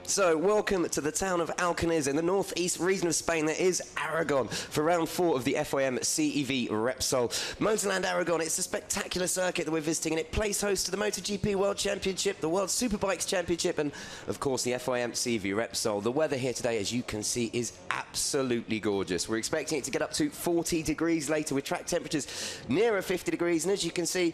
So, welcome to the town of Alcañiz in the northeast region of Spain. There is Aragon for round 4 of the FIM CEV Repsol. MotorLand Aragón, it's a spectacular circuit that we're visiting, and it plays host to the MotoGP World Championship, the World Superbikes Championship, and of course the FIM CEV Repsol. The weather here today, as you can see, is absolutely gorgeous. We're expecting it to get up to 40 degrees later with track temperatures nearer 50 degrees. And as you can see,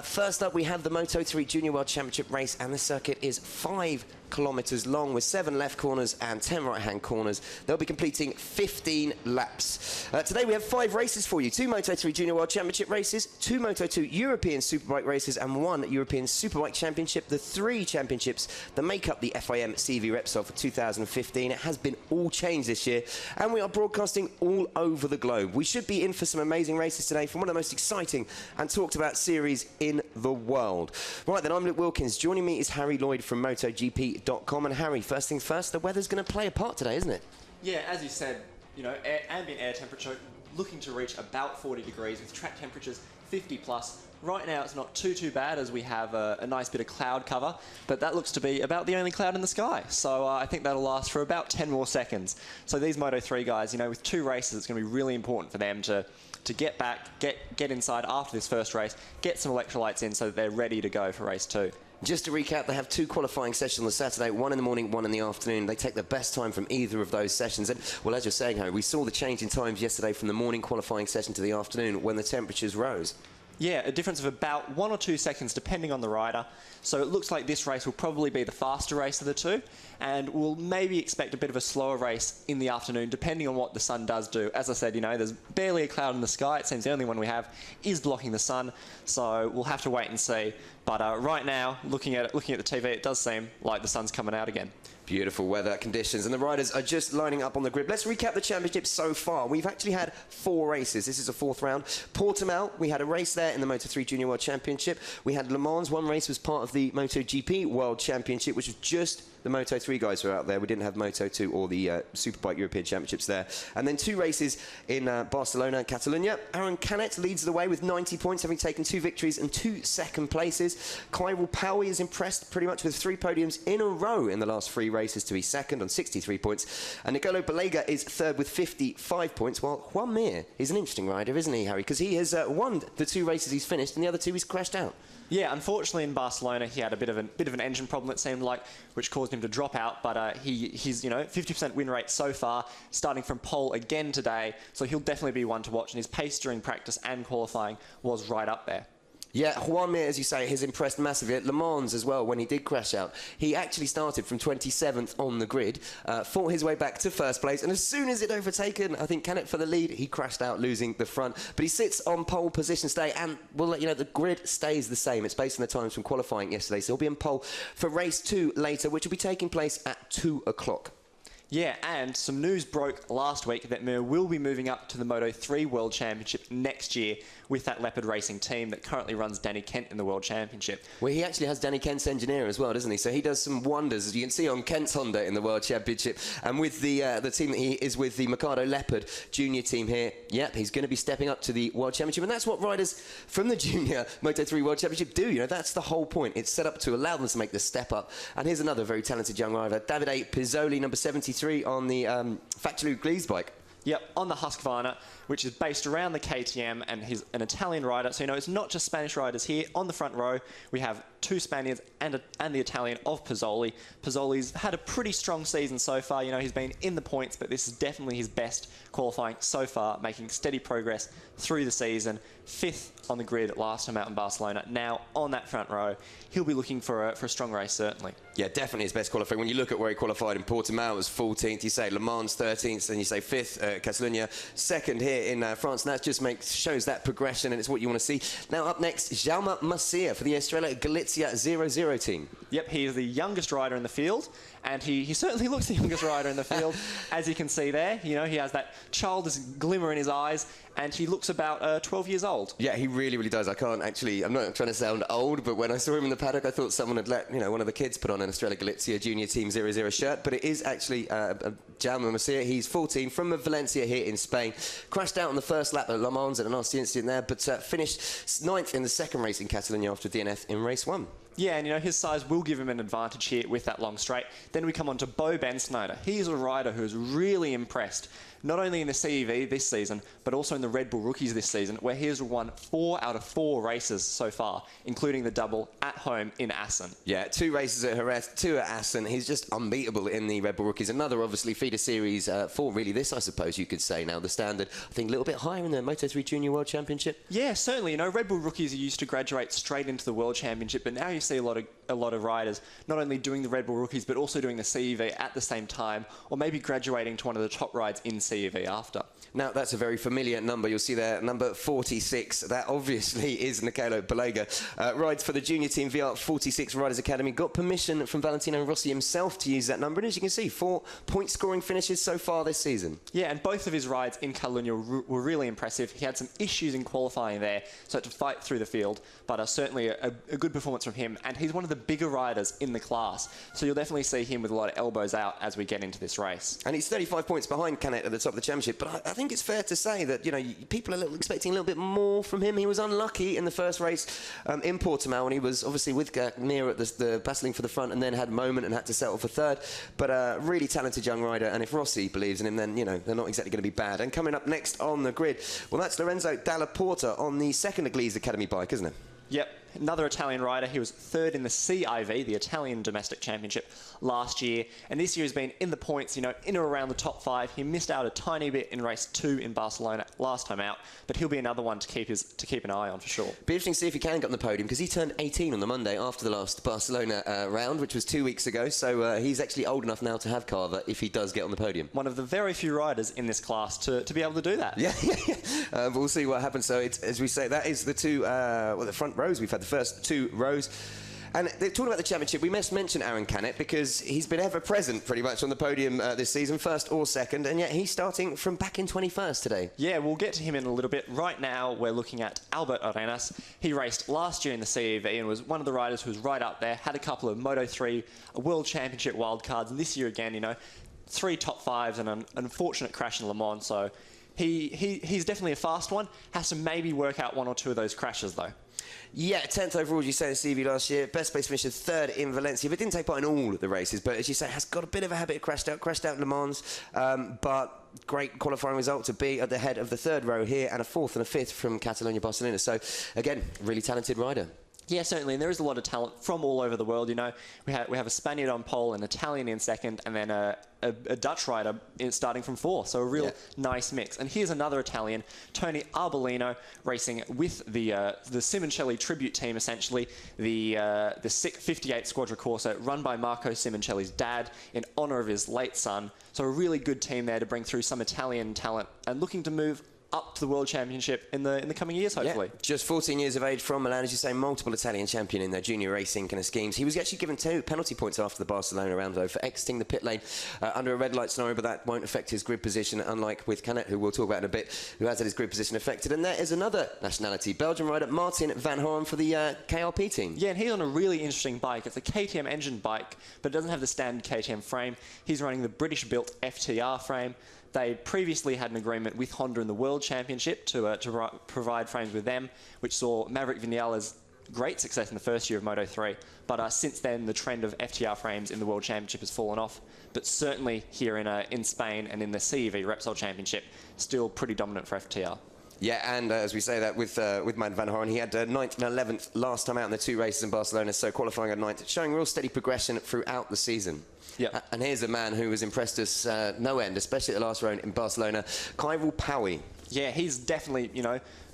first up we have the Moto3 Junior World Championship race, and the circuit is 5 kilometers long with 7 left corners and 10 right-hand corners. They'll be completing 15 laps. Today we have 5 races for you. 2 Moto3 Junior World Championship races, 2 Moto2 European Superbike races, and 1 European Superbike Championship. The 3 championships that make up the FIM CEV Repsol for 2015. It has been all changed this year, and we are broadcasting all over the globe. We should be in for some amazing races today from one of the most exciting and talked about series in the world. Right then, I'm Luke Wilkins. Joining me is Harry Lloyd from MotoGP.com. And Harry, first things first, the weather's going to play a part today, isn't it? Yeah, as you said, you know, ambient air temperature looking to reach about 40 degrees with track temperatures 50 plus. Right now it's not too bad as we have a nice bit of cloud cover, but that looks to be about the only cloud in the sky. So I think that'll last for about 10 more seconds. So these Moto3 guys, you know, with 2 races, it's going to be really important for them to get back, get inside after this first race, get some electrolytes in so that they're ready to go for race 2. Just to recap, they have 2 qualifying sessions on the Saturday, 1 in the morning, 1 in the afternoon. They take the best time from either of those sessions. And, well, as you're saying, Harry, we saw the change in times yesterday from the morning qualifying session to the afternoon when the temperatures rose. Yeah, a difference of about 1 or 2 seconds depending on the rider. So it looks like this race will probably be the faster race of the 2, and we'll maybe expect a bit of a slower race in the afternoon depending on what the sun does do. As I said, you know, there's barely a cloud in the sky. It seems the only one we have is blocking the sun, so we'll have to wait and see. But right now, looking at the TV, it does seem like the sun's coming out again. Beautiful weather conditions, and the riders are just lining up on the grid. Let's recap the championship so far. We've actually had 4 races. This is a 4th round. Portimao, we had a race there in the Moto3 Junior World Championship. We had Le Mans. 1 race was part of the MotoGP World Championship, which was just the Moto3 guys were out there. We didn't have Moto2 or the Superbike European Championships there. And then 2 races in Barcelona and Catalonia. Aaron Canet leads the way with 90 points, having taken 2 victories and 2 second places. Kyril Powie is impressed pretty much with 3 podiums in a row in the last 3 races to be second on 63 points. And Nicolo Balega is 3rd with 55 points, while Juan Mir is an interesting rider, isn't he, Harry? Because he has won the 2 races he's finished, and the other 2 he's crashed out. Yeah, unfortunately in Barcelona he had a bit of an engine problem, it seemed like, which caused him to drop out. But he's, you know, 50% win rate so far, starting from pole again today. So he'll definitely be one to watch, and his pace during practice and qualifying was right up there. Yeah, Juan Mir, as you say, has impressed massively. At Le Mans as well, when he did crash out, he actually started from 27th on the grid, fought his way back to 1st place, and as soon as it overtaken, I think, Canet for the lead, he crashed out, losing the front. But he sits on pole position today, and we'll let you know, the grid stays the same. It's based on the times from qualifying yesterday, so he'll be in pole for race 2 later, which will be taking place at 2 o'clock. Yeah, and some news broke last week that Mir will be moving up to the Moto3 World Championship next year with that Leopard Racing team that currently runs Danny Kent in the World Championship. Well, he actually has Danny Kent's engineer as well, doesn't he? So he does some wonders, as you can see on Kent's Honda in the World Championship. And with the team that he is with, the Mikado Leopard junior team here, yep, he's going to be stepping up to the World Championship. And that's what riders from the junior Moto3 World Championship do. You know, that's the whole point. It's set up to allow them to make the step up. And here's another very talented young rider, Davide Pizzoli, number 73 on the Factory Glees bike. Yep, on the Husqvarna, which is based around the KTM, and he's an Italian rider. So, you know, it's not just Spanish riders here. On the front row, we have 2 Spaniards and the Italian of Pizzoli. Pizzoli's had a pretty strong season so far. You know, he's been in the points, but this is definitely his best qualifying so far, making steady progress through the season. 5th on the grid last time out in Barcelona. Now, on that front row, he'll be looking for a strong race, certainly. Yeah, definitely his best qualifying. When you look at where he qualified in Portimao, it was 14th. You say Le Mans 13th, then you say 5th, Catalonia 2nd here in France. And that just shows that progression, and it's what you want to see. Now, up next, Jaume Masia for the Estrella Galicia 00 team. Yep, he is the youngest rider in the field, and he certainly looks the youngest rider in the field, as you can see there. You know, he has that childish glimmer in his eyes, and he looks about 12 years old. Yeah, he really, really does. I'm not trying to sound old, but when I saw him in the paddock, I thought someone had let, one of the kids put on an Estrella Galicia Junior Team 00 shirt, but it is actually Jaume Masia. He's 14, from Valencia here in Spain. Crashed out on the first lap at Le Mans, at a nasty incident there, but finished 9th in the second race in Catalonia after DNF in race 1. Yeah, and his size will give him an advantage here with that long straight. Then we come on to Bo Ben-Snyder. He is a rider who has really impressed, not only in the CEV this season, but also in the Red Bull Rookies this season, where he has won 4 out of 4 races so far, including the double at home in Assen. Yeah, 2 races at Jerez, 2 at Assen. He's just unbeatable in the Red Bull Rookies. Another, obviously, feeder series 4, really. This, I suppose you could say now, the standard, I think, a little bit higher in the Moto3 Junior World Championship. Yeah, certainly. Red Bull Rookies are used to graduate straight into the World Championship, but now you see a lot of riders not only doing the Red Bull Rookies, but also doing the CEV at the same time, or maybe graduating to one of the top rides in CEV after. Now, that's a very familiar number. You'll see there, number 46. That obviously is Nicolo Balega. Rides for the junior team VR 46 Riders Academy. Got permission from Valentino Rossi himself to use that number. And as you can see, 4 point-scoring finishes so far this season. Yeah, and both of his rides in Catalonia were really impressive. He had some issues in qualifying there, so had to fight through the field. But certainly a good performance from him. And he's one of the bigger riders in the class. So you'll definitely see him with a lot of elbows out as we get into this race. And he's 35 points behind Canet at the top of the championship. But I think it's fair to say that, people are expecting a little bit more from him. He was unlucky in the first race in Portimao, and he was obviously with Mir at the battling for the front, and then had a moment and had to settle for 3rd. But a really talented young rider, and if Rossi believes in him, then, they're not exactly going to be bad. And coming up next on the grid, well, that's Lorenzo Dalla Porta on the second Eglise Academy bike, isn't it? Yep, another Italian rider. He was 3rd in the CIV, the Italian Domestic Championship, last year. And this year has been in the points, in or around the top 5. He missed out a tiny bit in race 2 in Barcelona last time out, but he'll be another one to keep an eye on for sure. Be interesting to see if he can get on the podium, because he turned 18 on the Monday after the last Barcelona round, which was 2 weeks ago. So he's actually old enough now to have Carver if he does get on the podium. One of the very few riders in this class to be able to do that. Yeah, but we'll see what happens. So it's, as we say, that is the 2, the front rows. We've had the first 2 rows. And talking about the championship, we must mention Aaron Canet, because he's been ever present pretty much on the podium this season, 1st or 2nd, and yet he's starting from back in 21st today. Yeah, we'll get to him in a little bit. Right now, we're looking at Albert Arenas. He raced last year in the CEV and was one of the riders who was right up there, had a couple of Moto3 World Championship wildcards, and this year again, 3 top 5s and an unfortunate crash in Le Mans, so he's definitely a fast one. Has to maybe work out 1 or 2 of those crashes, though. Yeah, 10th overall, as you say, in CV last year. Best place finisher 3rd in Valencia, but didn't take part in all of the races. But as you say, has got a bit of a habit of crashed out in Le Mans. But great qualifying result to be at the head of the 3rd row here, and a 4th and a 5th from Catalonia, Barcelona. So, again, really talented rider. Yeah, certainly, and there is a lot of talent from all over the world. We have a Spaniard on pole, an Italian in 2nd, and then a Dutch rider starting from 4th. So a real nice mix. And here's another Italian, Tony Arbolino, racing with the Simoncelli tribute team, essentially, the 58 Squadra Corsa, run by Marco Simoncelli's dad in honour of his late son. So a really good team there to bring through some Italian talent, and looking to move up to the World Championship in the coming years, hopefully. Yeah, just 14 years of age from Milan, as you say, multiple Italian champion in their junior racing kind of schemes. He was actually given 2 penalty points after the Barcelona round, though, for exiting the pit lane under a red light scenario, but that won't affect his grid position, unlike with Canet, who we'll talk about in a bit, who has had his grid position affected. And there is another nationality, Belgian rider Martin van Hoorn for the KRP team. Yeah, and he's on a really interesting bike. It's a KTM engine bike, but it doesn't have the standard KTM frame. He's running the British-built FTR frame. They previously had an agreement with Honda in the World Championship to provide frames with them, which saw Maverick Vinales' great success in the first year of Moto3. But since then, the trend of FTR frames in the World Championship has fallen off. But certainly here in Spain and in the CEV Repsol Championship, still pretty dominant for FTR. Yeah, and as we say that with Martin van Hoorn, he had 9th and 11th last time out in the 2 races in Barcelona, so qualifying at 9th, showing real steady progression throughout the season. Yeah. And here's a man who has impressed us no end, especially at the last round in Barcelona, Kyril Powie. Yeah, he's definitely,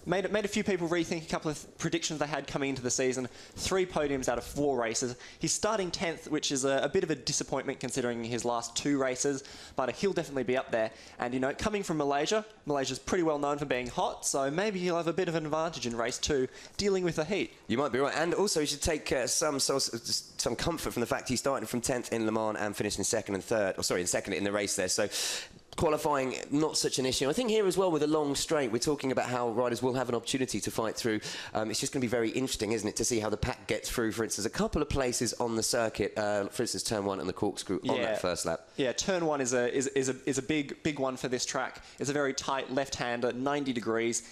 made a few people rethink a couple of predictions they had coming into the season. 3 podiums out of 4 races. He's starting 10th, which is a bit of a disappointment considering his last 2 races, but he'll definitely be up there. And, coming from Malaysia's pretty well known for being hot, so maybe he'll have a bit of an advantage in race 2, dealing with the heat. You might be right. And also, you should take some comfort from the fact he started from 10th in Le Mans and finished in 2nd and 3rd, in 2nd in the race there. So qualifying, not such an issue. I think here as well with a long straight, we're talking about how riders will have an opportunity to fight through. It's just going to be very interesting, isn't it, to see how the pack gets through. For instance, a couple of places on the circuit, for instance, turn 1 and the corkscrew on that first lap. Yeah, turn 1 is a big one for this track. It's a very tight left-hander, 90 degrees.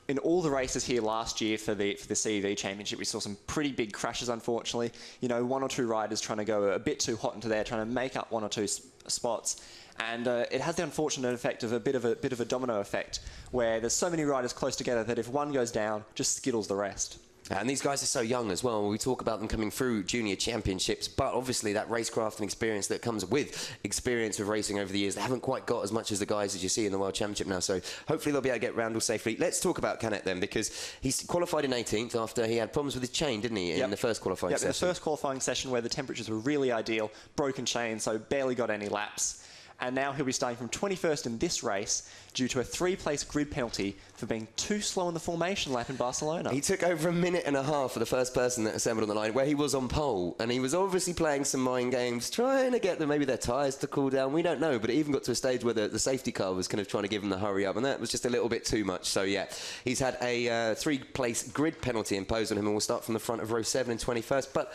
In all the races here last year for the CEV Championship, we saw some pretty big crashes, unfortunately. You know, 1 or 2 riders trying to go a bit too hot into there, trying to make up 1 or 2 spots. And it has the unfortunate effect of a bit of a domino effect, where there's so many riders close together that if one goes down, just skittles the rest. And these guys are so young as well. We talk about them coming through junior championships, but obviously that racecraft and experience that comes with experience of racing over the years, they haven't quite got as much as the guys as you see in the World Championship now. So hopefully they'll be able to get round all safely. Let's talk about Canet then, because he's qualified in 18th after he had problems with his chain, didn't he, in the first qualifying session? In the first qualifying session where the temperatures were really ideal, broken chain, so barely got any laps. And now he'll be starting from 21st in this race due to a 3-place grid penalty for being too slow in the formation lap in Barcelona. He took over a minute and a half for the first person that assembled on the line, where he was on pole, and he was obviously playing some mind games, trying to get them, maybe their tyres to cool down, we don't know, but it even got to a stage where the safety car was kind of trying to give him the hurry up, and that was just a little bit too much. So yeah, he's had a 3-place grid penalty imposed on him, and we'll start from the front of row 7 in 21st. But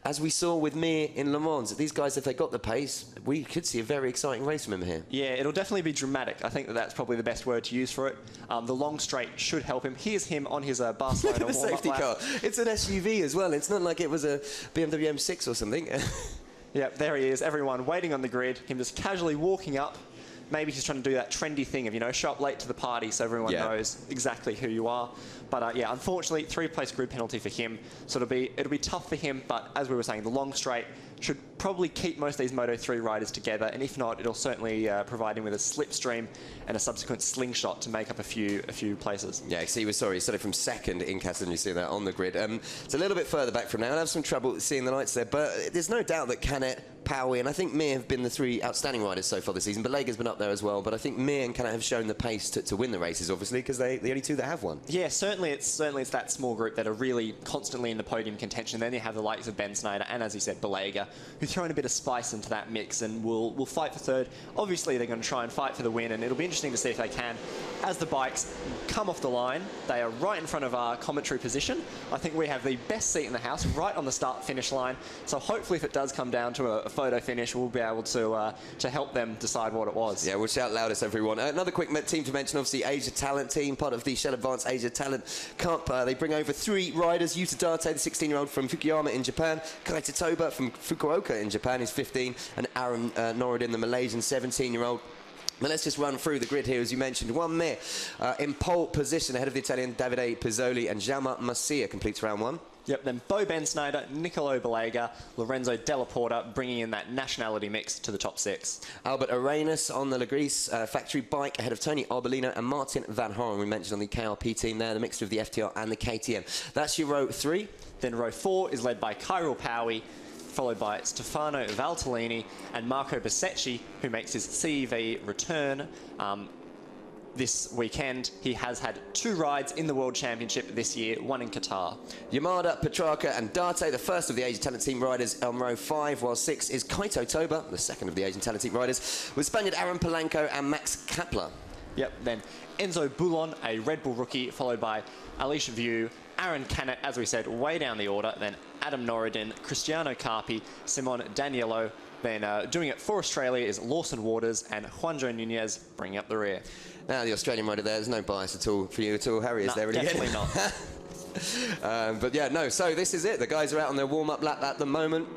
as we saw with Mir in Le Mans, these guys, if they got the pace, we could see a very exciting race from him here. Yeah, it'll definitely be dramatic. I think that's probably the best word to use for it. The long straight should help him. Here's him on his Barcelona Look at the safety car. It's an SUV as well. It's not like it was a BMW M6 or something. Yep, there he is. Everyone waiting on the grid. Him just casually walking up. Maybe he's trying to do that trendy thing of, you know, show up late to the party so everyone knows exactly who you are. But yeah, unfortunately, 3-place grid penalty for him. So it'll be tough for him. But as we were saying, the long straight should probably keep most of these Moto3 riders together. And if not, it'll certainly provide him with a slipstream and a subsequent slingshot to make up a few places. Yeah, so he started from second in Catalan, you see that on the grid. It's a little bit further back from now. I'll have some trouble seeing the lights there, but there's no doubt that Canet, Powie, and I think Mir have been the 3 outstanding riders so far this season. Balega's been up there as well, but I think Mir and Canet have shown the pace to win the races, obviously, because they're the only 2 that have won. Yeah, certainly it's that small group that are really constantly in the podium contention. Then you have the likes of Ben Snyder and, as you said, Balega, who throw in a bit of spice into that mix and will fight for third. Obviously, they're going to try and fight for the win, and it'll be interesting to see if they can. As the bikes come off the line, they are right in front of our commentary position. I think we have the best seat in the house, right on the start-finish line. So hopefully, if it does come down to a photo finish, we'll be able to help them decide what it was. Yeah, we'll shout loudest, everyone. Another quick team to mention, obviously, Asia Talent team, part of the Shell Advanced Asia Talent Cup. They bring over 3 riders. Yuta Date, the 16-year-old from Fukuyama in Japan. Kaita Toba from Fukuoka in Japan, who's 15. And Aaron Noridin, the Malaysian 17-year-old. But let's just run through the grid here, as you mentioned. One Mir in pole position ahead of the Italian Davide Pizzoli, and Jaume Masia completes round 1. Yep, then Bo Ben Snyder, Nicolo Balega, Lorenzo Della Porta, bringing in that nationality mix to the top 6. Albert Arenas on the Legris factory bike ahead of Tony Arbolino and Martin Van Horen, we mentioned on the KRP team there, the mixture of the FTR and the KTM. That's your row 3. Then row 4 is led by Kyril Powie, followed by Stefano Valtellini and Marco Basecchi, who makes his CEV return this weekend. He has had 2 rides in the World Championship this year, 1 in Qatar. Yamada, Petrarca and Date, the first of the Asian Talent Team riders on row 5, while 6 is Kaito Toba, the second of the Asian Talent Team riders, with Spaniard Aaron Polanco and Max Kapler. Yep, then Enzo Boulon, a Red Bull rookie, followed by Alicia Vieux, Aaron Canet, as we said, way down the order, then Adam Noridin, Cristiano Carpi, Simon Daniello. Then doing it for Australia is Lawson Waters and Juanjo Nunez bringing up the rear. Now the Australian rider there, there's no bias at all for you at all, Harry, is there really? Definitely not. But yeah, no, so this is it. The guys are out on their warm-up lap at the moment.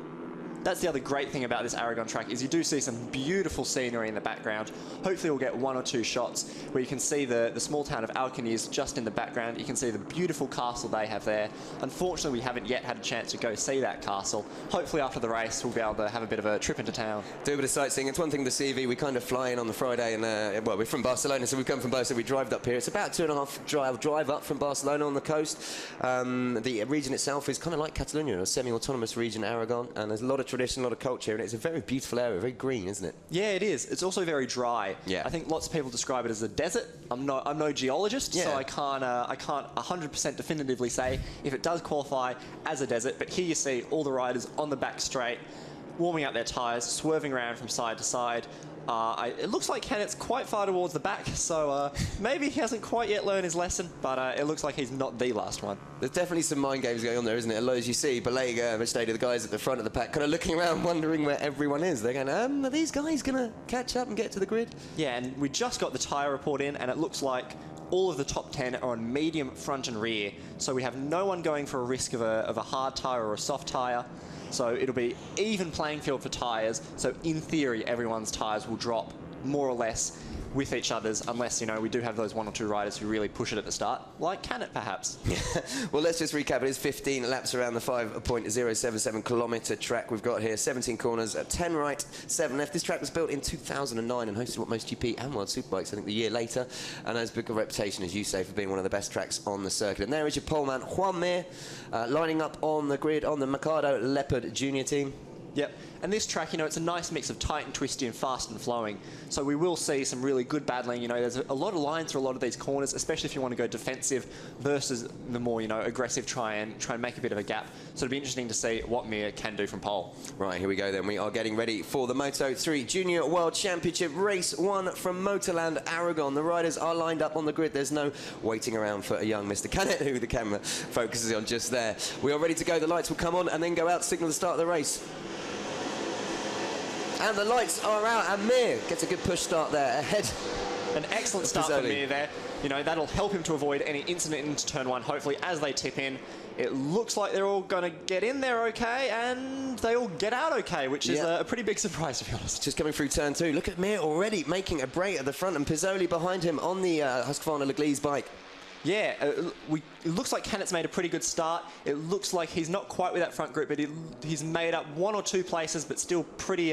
That's the other great thing about this Aragon track is you do see some beautiful scenery in the background. Hopefully we'll get 1 or 2 shots where you can see the small town of Alcañiz just in the background. You can see the beautiful castle they have there. Unfortunately, we haven't yet had a chance to go see that castle. Hopefully after the race, we'll be able to have a bit of a trip into town. Do a bit of sightseeing. It's one thing, the CV, we kind of fly in on the Friday and, well, we're from Barcelona, so we come from Barcelona, we drive up here. It's about 2.5 drive up from Barcelona on the coast. The region itself is kind of like Catalonia, a semi-autonomous region, Aragon, and there's a lot of tradition, a lot of culture, and it's a very beautiful area, very green, isn't it? Yeah, it is. It's also very dry. Yeah. I think lots of people describe it as a desert. I'm no geologist, so I can't 100% definitively say if it does qualify as a desert. But here you see all the riders on the back straight, warming up their tyres, swerving around from side to side. It looks like Cannett's quite far towards the back, so maybe he hasn't quite yet learned his lesson, but it looks like he's not the last one. There's definitely some mind games going on there, isn't it? As you see, Balega, Machado, the guys at the front of the pack, kind of looking around, wondering where everyone is. They're going, are these guys going to catch up and get to the grid? Yeah, and we just got the tyre report in, and it looks like all of the top 10 are on medium front and rear, so we have no one going for a risk of a hard tyre or a soft tyre. So it'll be even playing field for tyres. So in theory, everyone's tyres will drop more or less with each other's, unless, you know, we do have those one or two riders who really push it at the start, like Cannett, perhaps. Well, let's just recap. It is 15 laps around the 5.077 kilometre track we've got here. 17 corners, 10 right, 7 left. This track was built in 2009 and hosted what MotoGP and World Superbikes, I think, the year later, and has a good reputation, as you say, for being one of the best tracks on the circuit. And there is your poleman, Juan Mir, lining up on the grid on the Mercado Leopard Junior team. Yep, and this track, you know, it's a nice mix of tight and twisty and fast and flowing. So we will see some really good battling. You know, there's a lot of lines through a lot of these corners, especially if you want to go defensive versus the more, you know, aggressive, try and make a bit of a gap. So it'll be interesting to see what Mir can do from pole. Right, here we go then. We are getting ready for the Moto3 Junior World Championship, race 1 from MotorLand Aragón. The riders are lined up on the grid. There's no waiting around for a young Mr. Cannett, who the camera focuses on just there. We are ready to go. The lights will come on and then go out, signal the start of the race. And the lights are out, and Mir gets a good push start there ahead. An excellent start for Mir there. You know, that'll help him to avoid any incident into turn 1, hopefully, as they tip in. It looks like they're all going to get in there okay, and they all get out okay, which is a pretty big surprise, to be honest. Just coming through turn 2. Look at Mir already making a break at the front, and Pizzoli behind him on the Husqvarna Leglise bike. Yeah, it looks like Cannett's made a pretty good start. It looks like he's not quite with that front group, but he's made up 1 or 2 places, but still pretty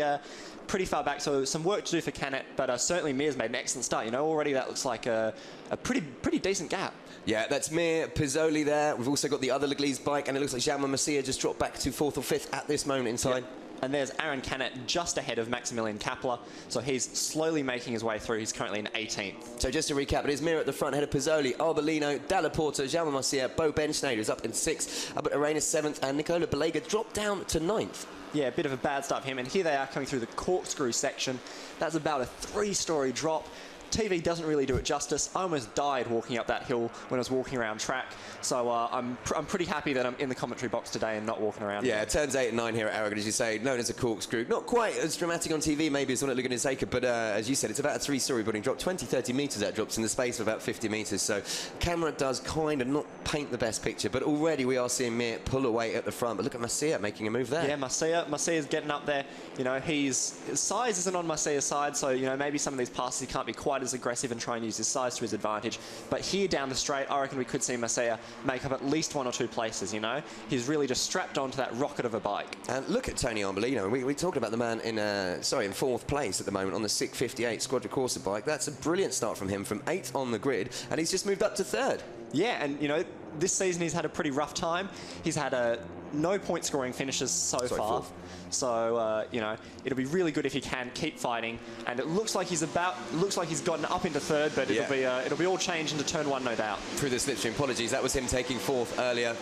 far back. So some work to do for Cannett, but certainly Mir's made an excellent start. You know, already that looks like a pretty decent gap. Yeah, that's Mir, Pizzoli there. We've also got the other Leglise bike, and it looks like Jaume Macia just dropped back to 4th or 5th at this moment in time. Yep. And there's Aaron Cannett just ahead of Maximilian Kapler, so he's slowly making his way through. He's currently in 18th. So just to recap, it is Mir at the front, ahead of Pizzoli, Arbolino, Dalla Porta, Jaume Macia, Bo Benschneider is up in 6th, Albert Arenas 7th, and Nicola Balega dropped down to 9th. Yeah, a bit of a bad start for him, and here they are coming through the corkscrew section. That's about a 3-story drop. TV doesn't really do it justice. I almost died walking up that hill when I was walking around track. So I'm pretty happy that I'm in the commentary box today and not walking around. Yeah, it turns 8 and 9 here at Aragón, as you say, known as a corkscrew. Not quite as dramatic on TV maybe as on at Laguna Seca, but as you said, it's about a 3-story building drop. 20-30 metres that drops in the space of about 50 metres. So camera does kind of not paint the best picture, but already we are seeing Mir pull away at the front. But look at Macia making a move there. Yeah, Macia's getting up there. You know, his size isn't on Macia's side, so, you know, maybe some of these passes he can't be quite as aggressive and try and use his size to his advantage. But here down the straight, I reckon we could see Macia make up at least 1 or 2 places, you know. He's really just strapped onto that rocket of a bike. And look at Tony Arbolino. We talked about the man in 4th place at the moment on the 658 Squadra Corsa bike. That's a brilliant start from him, from 8th on the grid, and he's just moved up to 3rd. Yeah, and, you know, this season he's had a pretty rough time. He's had no point-scoring finishes so far. 4th. So, you know, it'll be really good if he can keep fighting. And it looks like he's gotten up into 3rd, but it'll be all changed into turn 1, no doubt. Through the slipstream, apologies. That was him taking 4th earlier.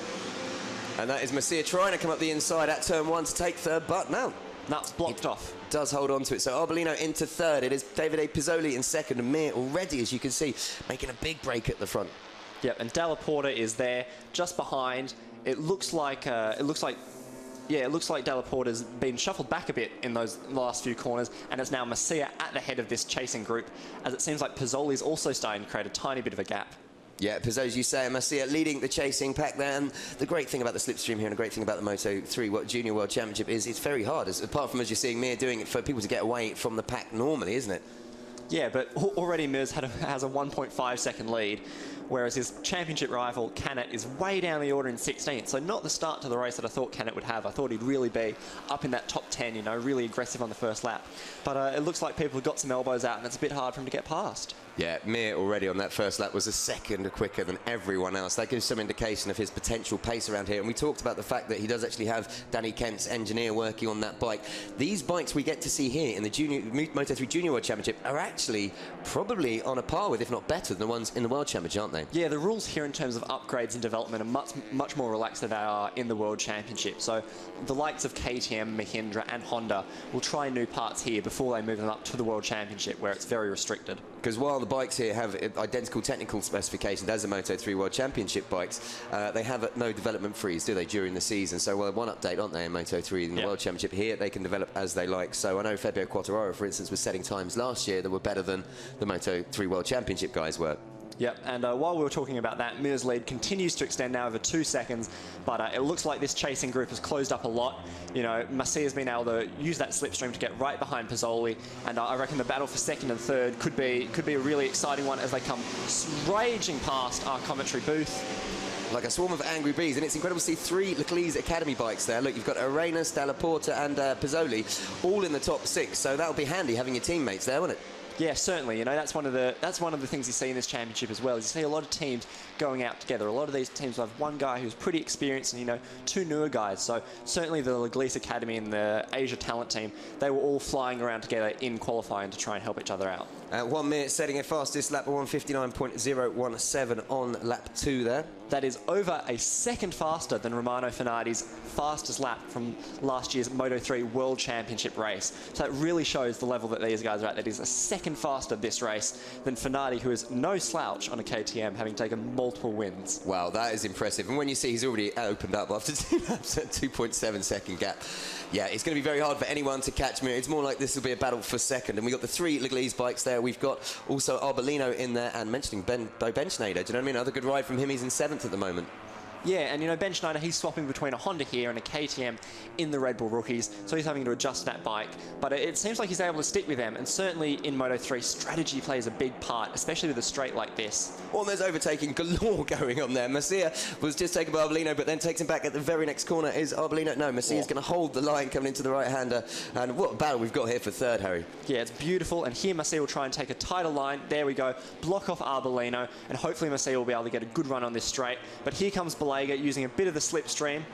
And that is Macia trying to come up the inside at turn 1 to take 3rd, but no. That's blocked off. Does hold on to it. So Arbolino into 3rd. It is Davide Pizzoli in 2nd, and Mir already, as you can see, making a big break at the front. Yep, and Dalla Porta is there, just behind. It looks like Dalla Porta's been shuffled back a bit in those last few corners, and it's now Macia at the head of this chasing group, as it seems like Pizzoli's also starting to create a tiny bit of a gap. Yeah, Pizzoli, as you say, Macia leading the chasing pack there. And the great thing about the slipstream here and the great thing about the Moto3 Junior World Championship is it's very hard, apart from, as you're seeing, Mir doing it for people to get away from the pack normally, isn't it? Yeah, but already Mir has a 1.5 second lead, whereas his championship rival, Cannett, is way down the order in 16th. So not the start to the race that I thought Cannett would have. I thought he'd really be up in that top 10, you know, really aggressive on the first lap. But it looks like people have got some elbows out, and it's a bit hard for him to get past. Yeah, Mir already on that first lap was a second quicker than everyone else. That gives some indication of his potential pace around here. And we talked about the fact that he does actually have Danny Kent's engineer working on that bike. These bikes we get to see here in the Moto3 Junior World Championship are actually probably on a par with, if not better, than the ones in the World Championship, aren't they? Yeah, the rules here in terms of upgrades and development are much more relaxed than they are in the World Championship. So the likes of KTM, Mahindra and Honda will try new parts here before they move them up to the World Championship, where it's very restricted. Because while the bikes here have identical technical specifications as the Moto3 World Championship bikes, they have no development freeze, do they, during the season? So, well, one update, aren't they, in Moto3 in the World Championship? Here, they can develop as they like. So I know Fabio Quartararo, for instance, was setting times last year that were better than the Moto3 World Championship guys were. Yep, and while we were talking about that, Mir's lead continues to extend now over 2 seconds, but it looks like this chasing group has closed up a lot. You know, Massia's been able to use that slipstream to get right behind Pizzoli, and I reckon the battle for second and third could be a really exciting one as they come raging past our commentary booth. Like a swarm of angry bees, and it's incredible to see 3 Leclerc Academy bikes there. Look, you've got Arenas, Dalla Porta and Pizzoli all in the top 6, so that'll be handy having your teammates there, won't it? Yeah, certainly. You know, that's one of the things you see in this championship as well. Is you see a lot of teams going out together. A lot of these teams have one guy who's pretty experienced and, you know, 2 newer guys. So certainly the Leclerc Academy and the Asia Talent team, they were all flying around together in qualifying to try and help each other out. 1 minute setting a fastest lap of 1:59.017 on lap 2 there. That is over a second faster than Romano Fenati's fastest lap from last year's Moto3 World Championship race. So it really shows the level that these guys are at. That is a second faster this race than Fenati, who is no slouch on a KTM, having taken multiple wins. Wow, that is impressive. And when you see he's already opened up after 2 laps at 2.7 second gap, yeah, it's going to be very hard for anyone to catch me. It's more like this will be a battle for second. And we've got the 3 Leclerc bikes there. We've got also Arbolino in there, and mentioning Bo Benchnader. Do you know what I mean? Another good ride from him. He's in 7th at the moment. Yeah, and you know, Ben Schneider, he's swapping between a Honda here and a KTM in the Red Bull Rookies, so he's having to adjust that bike. But it seems like he's able to stick with them, and certainly in Moto3, strategy plays a big part, especially with a straight like this. Well, there's overtaking galore going on there. Massia was just taken by Arbolino, but then takes him back at the very next corner. Is Arbolino? No, Massia's going to hold the line coming into the right-hander. And what a battle we've got here for third, Harry. Yeah, it's beautiful, and here Massia will try and take a tighter line. There we go. Block off Arbolino, and hopefully Massia will be able to get a good run on this straight. But here comes Balega using a bit of the slipstream.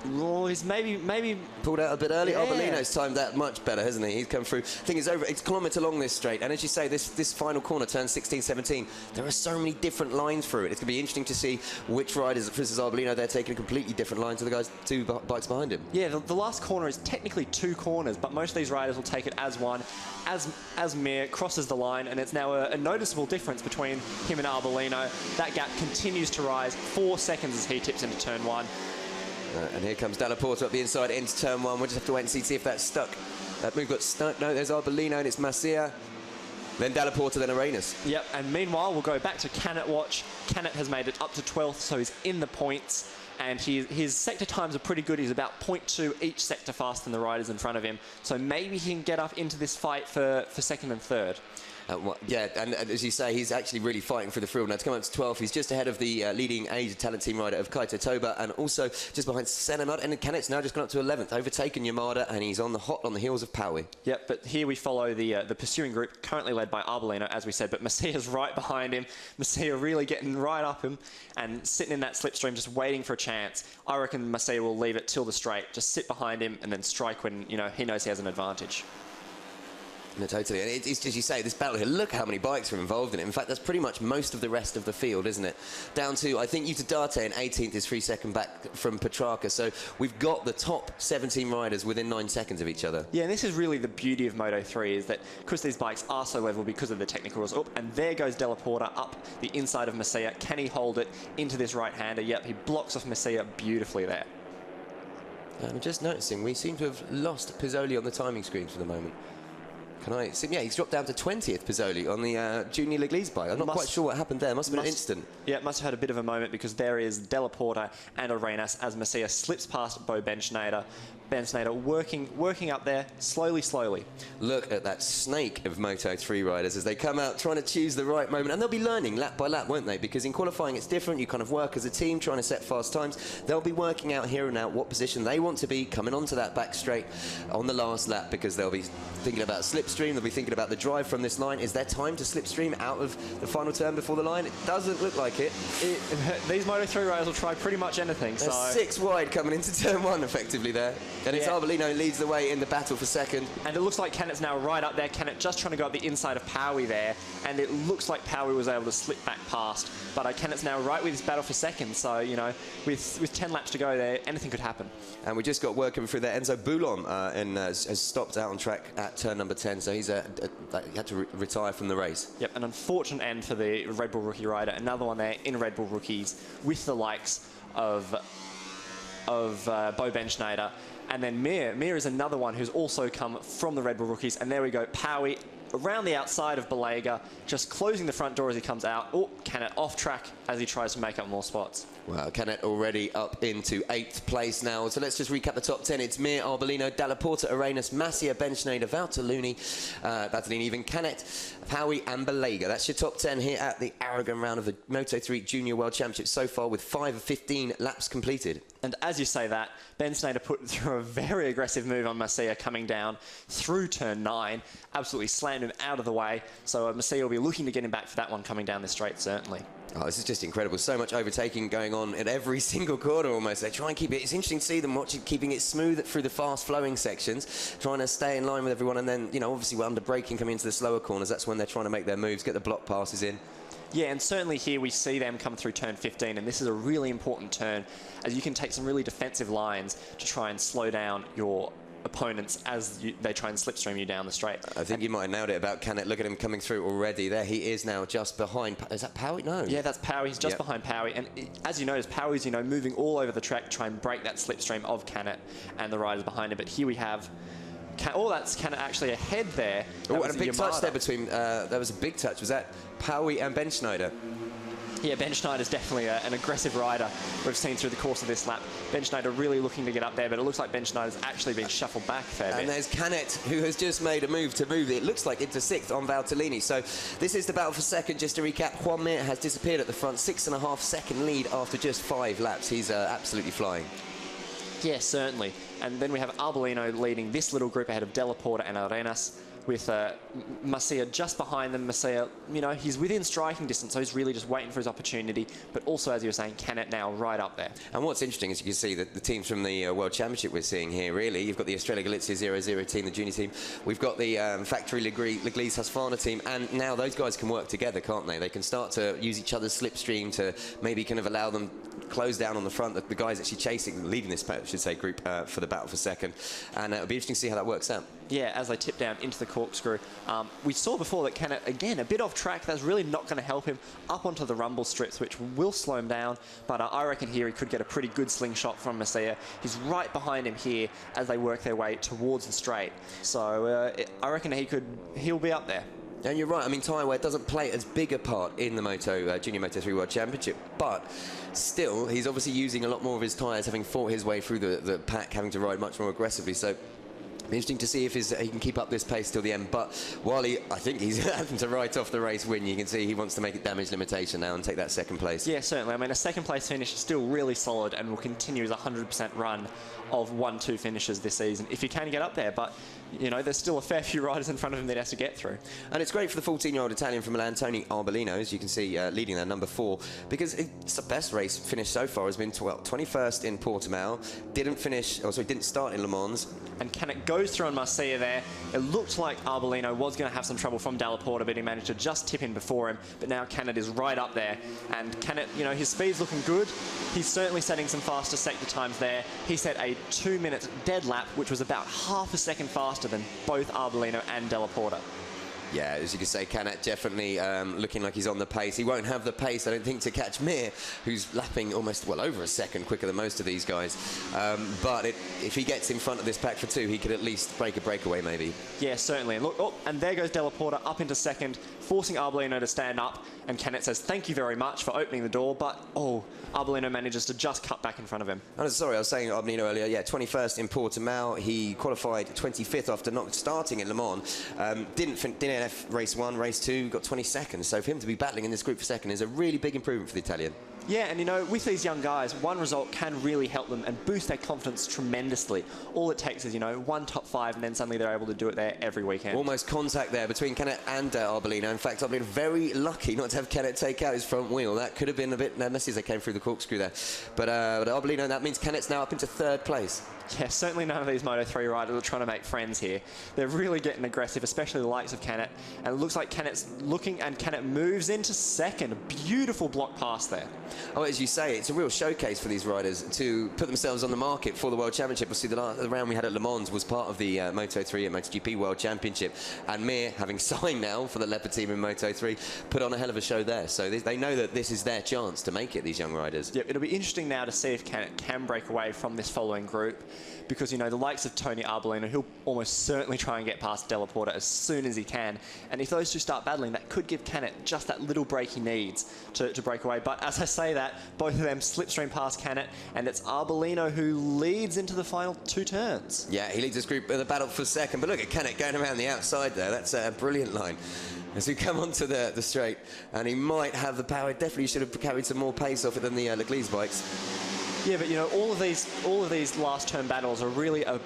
Oh, he's maybe pulled out a bit early. Yeah. Arbolino's timed that much better, hasn't he? He's come through. I think it's over. It's a kilometre long this straight, and as you say, this final corner, turn 16, 17. There are so many different lines through it. It's going to be interesting to see which riders, for instance, Arbolino, they're taking a completely different line to the guys 2 bikes behind him. Yeah, the last corner is technically 2 corners, but most of these riders will take it as one. As Mir crosses the line, and it's now a noticeable difference between him and Arbolino. That gap continues to rise. 4 seconds as he tips into turn 1. And here comes Dalla Porta up the inside into turn 1. We'll just have to wait and see if that's stuck. That move got stuck. No, there's Arbolino and it's Massia. Then Dalla Porta, then Arenas. Yep, and meanwhile, we'll go back to Canet watch. Canet has made it up to 12th, so he's in the points. And his sector times are pretty good. He's about 0.2 each sector faster than the riders in front of him. So maybe he can get up into this fight for second and third. Yeah, and as you say, he's actually really fighting for the thrill. Now, to come up to 12th, he's just ahead of the leading Asia Talent Team rider of Kaito Toba, and also just behind Senamud. And Canet's now just gone up to 11th, overtaken Yamada, and he's hot on the heels of Paui. Yep, but here we follow the pursuing group, currently led by Arbolino, as we said, but Massia's right behind him. Massia really getting right up him and sitting in that slipstream, just waiting for a chance. I reckon Massia will leave it till the straight, just sit behind him and then strike when, you know, he knows he has an advantage. No, totally. And it's as you say, this battle here, look how many bikes are involved in it. In fact, that's pretty much most of the rest of the field, isn't it? Down to, I think, Utadate in 18th is 3 seconds back from Petrarca. So we've got the top 17 riders within 9 seconds of each other. Yeah, and this is really the beauty of Moto3, is that because these bikes are so level because of the technical rules. Oh, and there goes Dalla Porta up the inside of Massia. Can he hold it into this right-hander? Yep, he blocks off Massia beautifully there. I'm just noticing, we seem to have lost Pizzoli on the timing screens for the moment. Can I see? Yeah, he's dropped down to 20th, Pizzoli, on the Junior Leclerc bike. I'm not quite sure what happened there. Must have been an instant. Yeah, it must have had a bit of a moment because there is Dalla Porta and Arenas as Massia slips past Bo Benchnader. Benchnader working up there, slowly. Look at that snake of Moto3 riders as they come out trying to choose the right moment. And they'll be learning lap by lap, won't they? Because in qualifying it's different. You kind of work as a team trying to set fast times. They'll be working out here and now what position they want to be coming onto that back straight on the last lap, because they'll be thinking about slipstream slipstream. They'll be thinking about the drive from this line. Is there time to slipstream out of the final turn before the line? It doesn't look like it. These Moto3 riders will try pretty much anything. They're 6 wide coming into turn 1 effectively there. And it's Arbolino leads the way in the battle for second. And it looks like Cannett's now right up there. Cannett just trying to go up the inside of Powie there. And it looks like Powie was able to slip back past. But Cannett's now right with his battle for second. So, you know, with 10 laps to go there, anything could happen. And we just got word coming through there. Enzo Boulon has stopped out on track at turn number 10. So he's he had to retire from the race. Yep, an unfortunate end for the Red Bull rookie rider. Another one there in Red Bull rookies with the likes of Bo Benschneider. And then Mir is another one who's also come from the Red Bull rookies. And there we go, Powie around the outside of Balega, just closing the front door as he comes out. Oh, Cannet off track as he tries to make up more spots. Well, Cannet already up into 8th place now. So let's just recap the top 10. It's Mir, Arbolino, Dalla Porta, Arenas, Masia, Benschneider, Valtellini, even Cannet, Powie and Balega. That's your top 10 here at the Aragon round of the Moto3 Junior World Championship so far, with 5 of 15 laps completed. And as you say that, Benschneider put through a very aggressive move on Masia coming down through turn 9, absolutely slammed him out of the way. So Masia will be looking to get him back for that one coming down the straight, certainly. Oh, this is just incredible. So much overtaking going on in every single corner almost. They try and keep it. It's interesting to see them keeping it smooth through the fast-flowing sections, trying to stay in line with everyone. And then, you know, obviously under braking coming into the slower corners, that's when they're trying to make their moves, get the block passes in. Yeah, and certainly here we see them come through turn 15, and this is a really important turn, as you can take some really defensive lines to try and slow down your opponents as they try and slipstream you down the straight. I think you might have nailed it about Cannet. Look at him coming through already. There he is now, just behind. Is that Powie? No. Yeah, that's Powie. He's just behind Powie. And as you notice, Powie's, you know, moving all over the track to try and break that slipstream of Cannet and the riders behind him. But here we have... that's Cannet actually ahead there. Oh, and a big touch there between... there was a big touch. Was that Powie and Benschneider? Yeah, Benschneider's definitely an aggressive rider we've seen through the course of this lap. Benschneider really looking to get up there, but it looks like Benschneider's actually been shuffled back a fair bit. And there's Cannet, who has just made a move to move, it looks like, into 6th on Valtellini. So this is the battle for second. Just to recap, Juan Mir has disappeared at the front, 6.5 second lead after just 5 laps. He's absolutely flying. Yeah, certainly. And then we have Arbolino leading this little group ahead of Dalla Porta and Arenas, with Masia just behind them. Masia, you know, he's within striking distance, so he's really just waiting for his opportunity. But also, as you were saying, Cannet now right up there. And what's interesting is you can see that the teams from the World Championship we're seeing here, really. You've got the Australia Galizia 00 team, the junior team. We've got the Factory Leglise Husqvarna team. And now those guys can work together, can't they? They can start to use each other's slipstream to maybe kind of allow them close down on the front, the guys actually chasing, leading this, I should say, group for the battle for second. And it'll be interesting to see how that works out. Yeah, as they tip down into the corkscrew. We saw before that Cannet, again, a bit off track. That's really not going to help him up onto the rumble strips, which will slow him down. But I reckon here he could get a pretty good slingshot from Masia. He's right behind him here as they work their way towards the straight. So I reckon he'll be up there. And you're right, I mean, tyre doesn't play as big a part in the Junior Moto3 World Championship, but still, he's obviously using a lot more of his tyres, having fought his way through the pack, having to ride much more aggressively. So interesting to see if he can keep up this pace till the end. But while I think he's having to write off the race win, you can see he wants to make it damage limitation now and take that second place. Yeah, certainly. I mean, a second place finish is still really solid and will continue his 100% run of 1-2 finishes this season if he can get up there. But, you know, there's still a fair few riders in front of him that he has to get through. And it's great for the 14-year-old Italian from Milan, Tony Arbolino, as you can see, leading there, number 4, because it's the best race finish so far has been 21st in Portimao, didn't start in Le Mans. And Cannet goes through on Masia there. It looked like Arbolino was going to have some trouble from Dalla Porta, but he managed to just tip in before him. But now Cannet is right up there. And Cannet, you know, his speed's looking good. He's certainly setting some faster sector times there. He set a 2-minute dead lap, which was about half a second faster than both Arbolino and Dalla Porta. Yeah, as you can say, Cannet definitely looking like he's on the pace. He won't have the pace, I don't think, to catch Mir, who's lapping almost, well, over a second quicker than most of these guys. But if he gets in front of this pack for 2, he could at least break a breakaway, maybe. Yeah, certainly. And look, oh, and there goes Dalla Porta up into second, forcing Arbolino to stand up. And Cannet says, thank you very much for opening the door. But, oh, Arbolino manages to just cut back in front of him. Sorry, I was saying Arbolino earlier. Yeah, 21st in Portimao. He qualified 25th after not starting in Le Mans. Didn't race 1, race 2, got 22nd. So for him to be battling in this group for second is a really big improvement for the Italian. Yeah, and you know, with these young guys, one result can really help them and boost their confidence tremendously. All it takes is, you know, one top 5 and then suddenly they're able to do it there every weekend. Almost contact there between Kennett and Arbolino. In fact, I've been very lucky not to have Kennett take out his front wheel. That could have been a bit messy as they came through the corkscrew there. But Arbolino, that means Kennett's now up into 3rd place. Yeah, certainly none of these Moto3 riders are trying to make friends here. They're really getting aggressive, especially the likes of Kennett. And it looks like Kennett's looking, and Kennett moves into 2nd. Beautiful block pass there. Oh, as you say, it's a real showcase for these riders to put themselves on the market for the World Championship. We'll see the round we had at Le Mans was part of the Moto3 and MotoGP World Championship. And Mir, having signed now for the Leopard team in Moto3, put on a hell of a show there. So they know that this is their chance to make it, these young riders. Yep, it'll be interesting now to see if Kennett can break away from this following group. Because, you know, the likes of Tony Arbolino, he'll almost certainly try and get past Della Porta as soon as he can. And if those two start battling, that could give Kennett just that little break he needs to break away. But as I say that, both of them slipstream past Kennett, and it's Arbolino who leads into the final 2 turns. Yeah, he leads this group in the battle for 2nd. But look at Kennett going around the outside there. That's a brilliant line. As we come onto the straight, and he might have the power. Definitely should have carried some more pace off it than the Leclerc's bikes. Yeah, but you know, all of these last turn battles are really a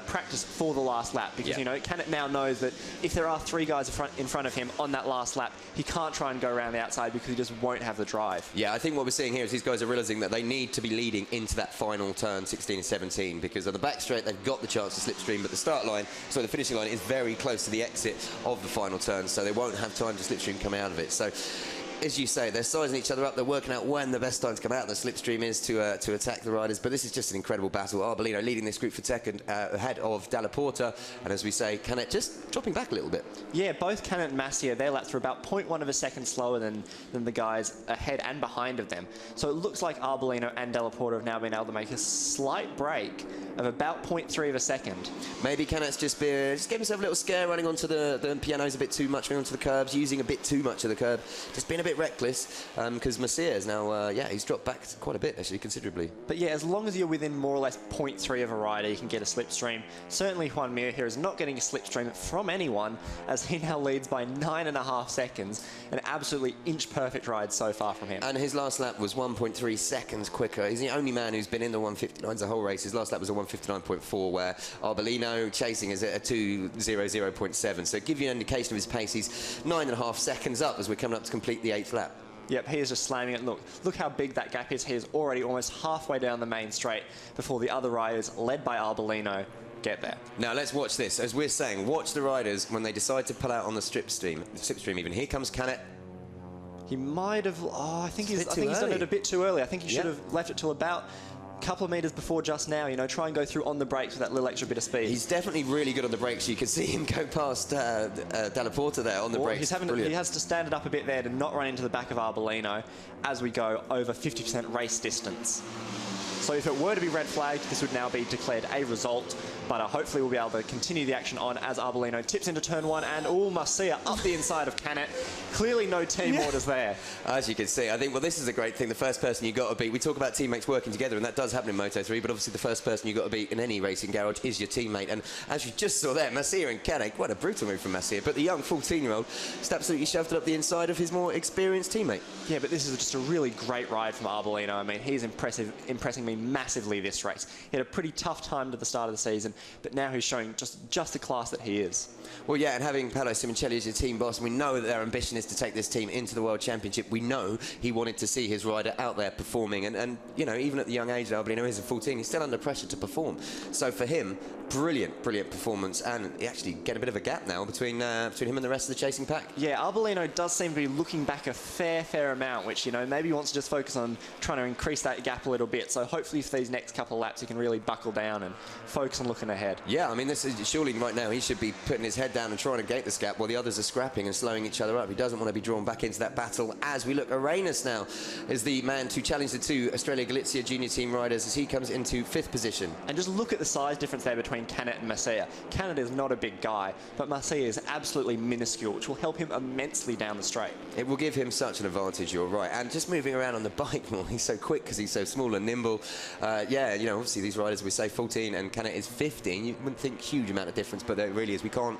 practice for the last lap, because you know, Kennett now knows that if there are 3 guys in front of him on that last lap, he can't try and go around the outside because he just won't have the drive. Yeah, I think what we're seeing here is these guys are realising that they need to be leading into that final turn, 16 and 17, because on the back straight they've got the chance to slipstream, but the start line, so the finishing line is very close to the exit of the final turn, so they won't have time to slipstream come out of it. So, as you say, they're sizing each other up. They're working out when the best time to come out of the slipstream is to attack the riders. But this is just an incredible battle. Arbolino leading this group for 2nd, ahead of Della Porta. And as we say, Kennett just dropping back a little bit. Yeah, both Kennett and Massier, their laps are about 0.1 of a second slower than the guys ahead and behind of them. So it looks like Arbolino and Della Porta have now been able to make a slight break of about 0.3 of a second. Maybe Kennett's just gave himself a little scare running onto the pianos a bit too much, running onto the curbs, using a bit too much of the curb, just being a bit reckless, because Massier is now, he's dropped back quite a bit, actually, considerably. But yeah, as long as you're within more or less 0.3 of a rider, you can get a slipstream. Certainly Juan Mir here is not getting a slipstream from anyone, as he now leads by 9.5 seconds. An absolutely inch-perfect ride so far from him. And his last lap was 1.3 seconds quicker. He's the only man who's been in the 159s the whole race. His last lap was a 159.4, where Arbolino chasing is at a 2:00.7. So give you an indication of his pace. He's 9.5 seconds up as we're coming up to complete the 8th lap. Yep, he is just slamming it. Look how big that gap is. He is already almost halfway down the main straight before the other riders, led by Arbolino, get there. Now let's watch this. As we're saying, watch the riders when they decide to pull out on the slipstream even. Here comes Kennett. He might have, I think he's done it a bit too early. I think he should have left it till about a couple of metres before just now, you know, try and go through on the brakes with that little extra bit of speed. He's definitely really good on the brakes. You can see him go past Della Porta there on the brakes. He has to stand it up a bit there to not run into the back of Arbolino as we go over 50% race distance. So if it were to be red flagged, this would now be declared a result. But hopefully we'll be able to continue the action on as Arbolino tips into turn 1, and Massier up the inside of Kennett. Clearly no team orders there. As you can see, I think, well, this is a great thing. The first person you've got to beat, we talk about teammates working together, and that does happen in Moto3, but obviously the first person you've got to beat in any racing garage is your teammate. And as you just saw there, Massier and Kennett, what a brutal move from Massier. But the young 14-year-old just absolutely shoved it up the inside of his more experienced teammate. Yeah, but this is just a really great ride from Arbolino. I mean, he's impressing me massively this race. He had a pretty tough time to the start of the season, but now he's showing just the class that he is. Well, yeah, and having Paolo Simoncelli as your team boss, we know that their ambition is to take this team into the World Championship. We know he wanted to see his rider out there performing, and you know, even at the young age that Arbolino is at 14, he's still under pressure to perform. So for him, brilliant performance, and he actually get a bit of a gap now between him and the rest of the chasing pack. Yeah, Arbolino does seem to be looking back a fair amount, which, you know, maybe he wants to just focus on trying to increase that gap a little bit. So hopefully for these next couple of laps, he can really buckle down and focus on looking ahead. Yeah, I mean, this is surely right now he should be putting his head down and trying to gate this gap while the others are scrapping and slowing each other up. He doesn't want to be drawn back into that battle. As we look, Arenas now is the man to challenge the two Australia Galizia junior team riders as he comes into 5th position. And just look at the size difference there between Kennett and Massier. Kennett is not a big guy, but Massier is absolutely minuscule, which will help him immensely down the straight. It will give him such an advantage, you're right. And just moving around on the bike more, he's so quick because he's so small and nimble. yeah, you know, obviously these riders, we say 14 and Canet is 15. You wouldn't think huge amount of difference, but there really is. We can't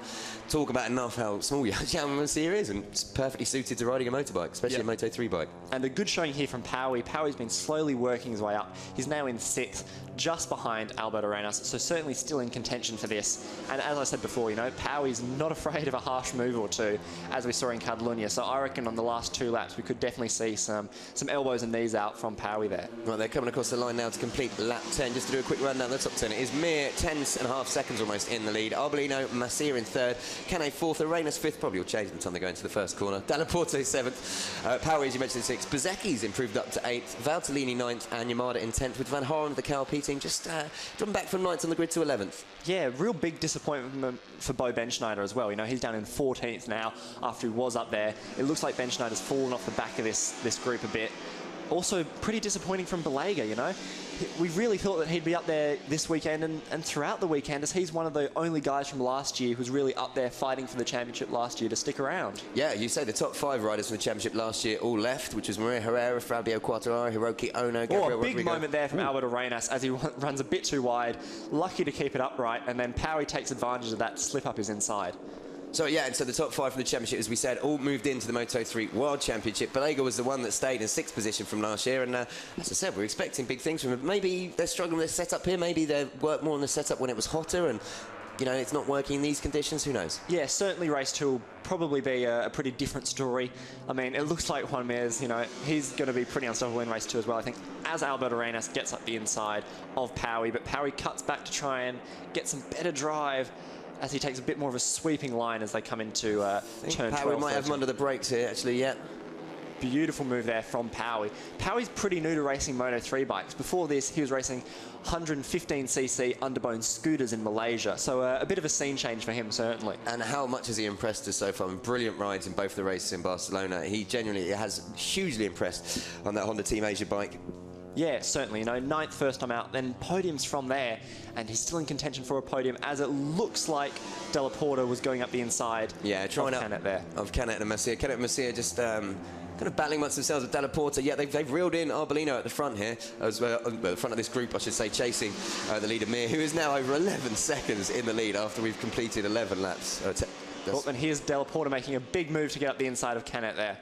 talk about enough how small Jan Masia is, and it's perfectly suited to riding a motorbike, especially a Moto3 bike. And a good showing here from Powie. Powie's been slowly working his way up. He's now in 6th, just behind Alberto Arenas, so certainly still in contention for this. And as I said before, you know, Powie's not afraid of a harsh move or two, as we saw in Catalunya. So I reckon on the last 2 laps, we could definitely see some elbows and knees out from Powie there. Right, they're coming across the line now to complete lap 10. Just to do a quick run down the top 10. It is Mir, 10.5 seconds almost in the lead. Arbolino, Masia in 3rd. Canet 4th, Arenas 5th. Probably will change by the time they go into the first corner. Dalla Porta 7th. Powie, as you mentioned, 6th. Bezecchi's improved up to 8th. Valtellini 9th, and Yamada in 10th, with Van Horen of the Calpe team just dropping back from 9th on the grid to 11th. Yeah, real big disappointment for Bo Benschneider as well. You know, he's down in 14th now after he was up there. It looks like Benschneider's fallen off the back of this group a bit. Also, pretty disappointing from Belega, you know. We really thought that he'd be up there this weekend and throughout the weekend, as he's one of the only guys from last year who's really up there fighting for the championship last year to stick around. Yeah, you say the top 5 riders from the championship last year all left, which was Maria Herrera, Fabio Quartararo, Hiroki Ono, Gabriel a big Rodrigo. moment there from Alberto Arenas as he runs a bit too wide, lucky to keep it upright, and then Powie takes advantage of that to slip up his inside. So yeah, and so the top 5 from the championship, as we said, all moved into the Moto3 World Championship. Belega was the one that stayed in 6th position from last year, and as I said, we're expecting big things from him. Maybe they're struggling with the setup here, maybe they worked more on the setup when it was hotter, and you know, it's not working in these conditions, who knows? Yeah, certainly race 2 will probably be a pretty different story. I mean, it looks like Juan Mir's, you know, he's going to be pretty unstoppable in race 2 as well, I think, as Alberto Arenas gets up the inside of Powie, but Powie cuts back to try and get some better drive, as he takes a bit more of a sweeping line as they come into turn 12. Powie might have him under the brakes here, actually, yeah. Beautiful move there from Powie. Powie's pretty new to racing Moto3 bikes. Before this, he was racing 115cc underbone scooters in Malaysia. So a bit of a scene change for him, certainly. And how much has he impressed us so far? Brilliant rides in both the races in Barcelona. He genuinely has hugely impressed on that Honda Team Asia bike. Yeah, certainly. You know, 9th first time out, then podiums from there, and he's still in contention for a podium, as it looks like Dalla Porta was going up the inside. Yeah, trying out Canet there. Of Canet and Masia. Canet and Masia just kind of battling amongst themselves with Dalla Porta. Yeah, they've reeled in Arbolino at the front here, as well, the front of this group, I should say, chasing the leader Mir, who is now over 11 seconds in the lead after we've completed 11 laps. And here's Dalla Porta making a big move to get up the inside of Canet there.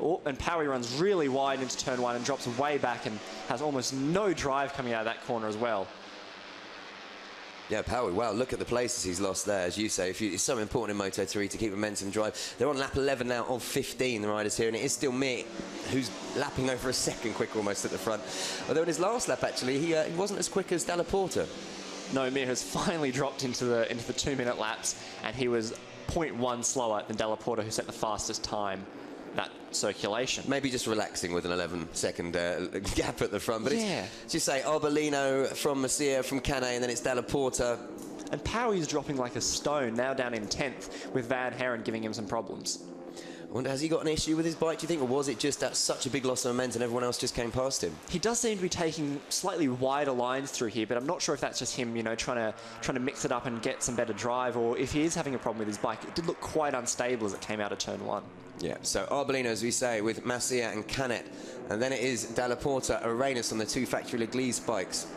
Oh, and Powie runs really wide into turn 1 and drops way back and has almost no drive coming out of that corner as well. Yeah, Powie, wow, look at the places he's lost there, as you say. It's so important in Moto3 to keep momentum drive. They're on lap 11 now of 15, the riders here, and it is still Mir who's lapping over a second quick almost at the front. Although in his last lap, actually, he wasn't as quick as Dalla Porta. No, Mir has finally dropped into the 2-minute laps, and he was 0.1 slower than Dalla Porta, who set the fastest time that circulation. Maybe just relaxing with an 11-second gap at the front. But yeah, it's just say Arbolino from Masia, from Canet, and then it's Dalla Porta. And Powie's dropping like a stone, now down in 10th, with Van Horen giving him some problems. I wonder, has he got an issue with his bike, do you think, or was it just that such a big loss of momentum and everyone else just came past him? He does seem to be taking slightly wider lines through here, but I'm not sure if that's just him, you know, trying to mix it up and get some better drive, or if he is having a problem with his bike. It did look quite unstable as it came out of turn 1. Yeah, so Arbolino, as we say, with Masia and Canet, and then it is Dalla Porta, Arenas on the 2 factory Leglise bikes.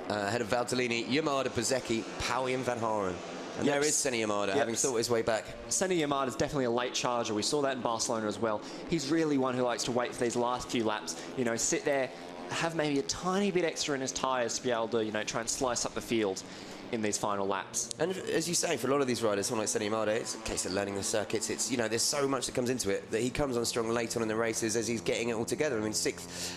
Ahead of Valtellini, Yamada, Bezecchi, Powie and Van Horen. And there is Senna Yamada, having thought his way back. Senna Yamada is definitely a late charger. We saw that in Barcelona as well. He's really one who likes to wait for these last few laps, you know, sit there, have maybe a tiny bit extra in his tyres to be able to, you know, try and slice up the field in these final laps. And as you say, for a lot of these riders, someone like Senna Yamada, it's a case of learning the circuits. It's, you know, there's so much that comes into it that he comes on strong late on in the races as he's getting it all together. I mean, 6th,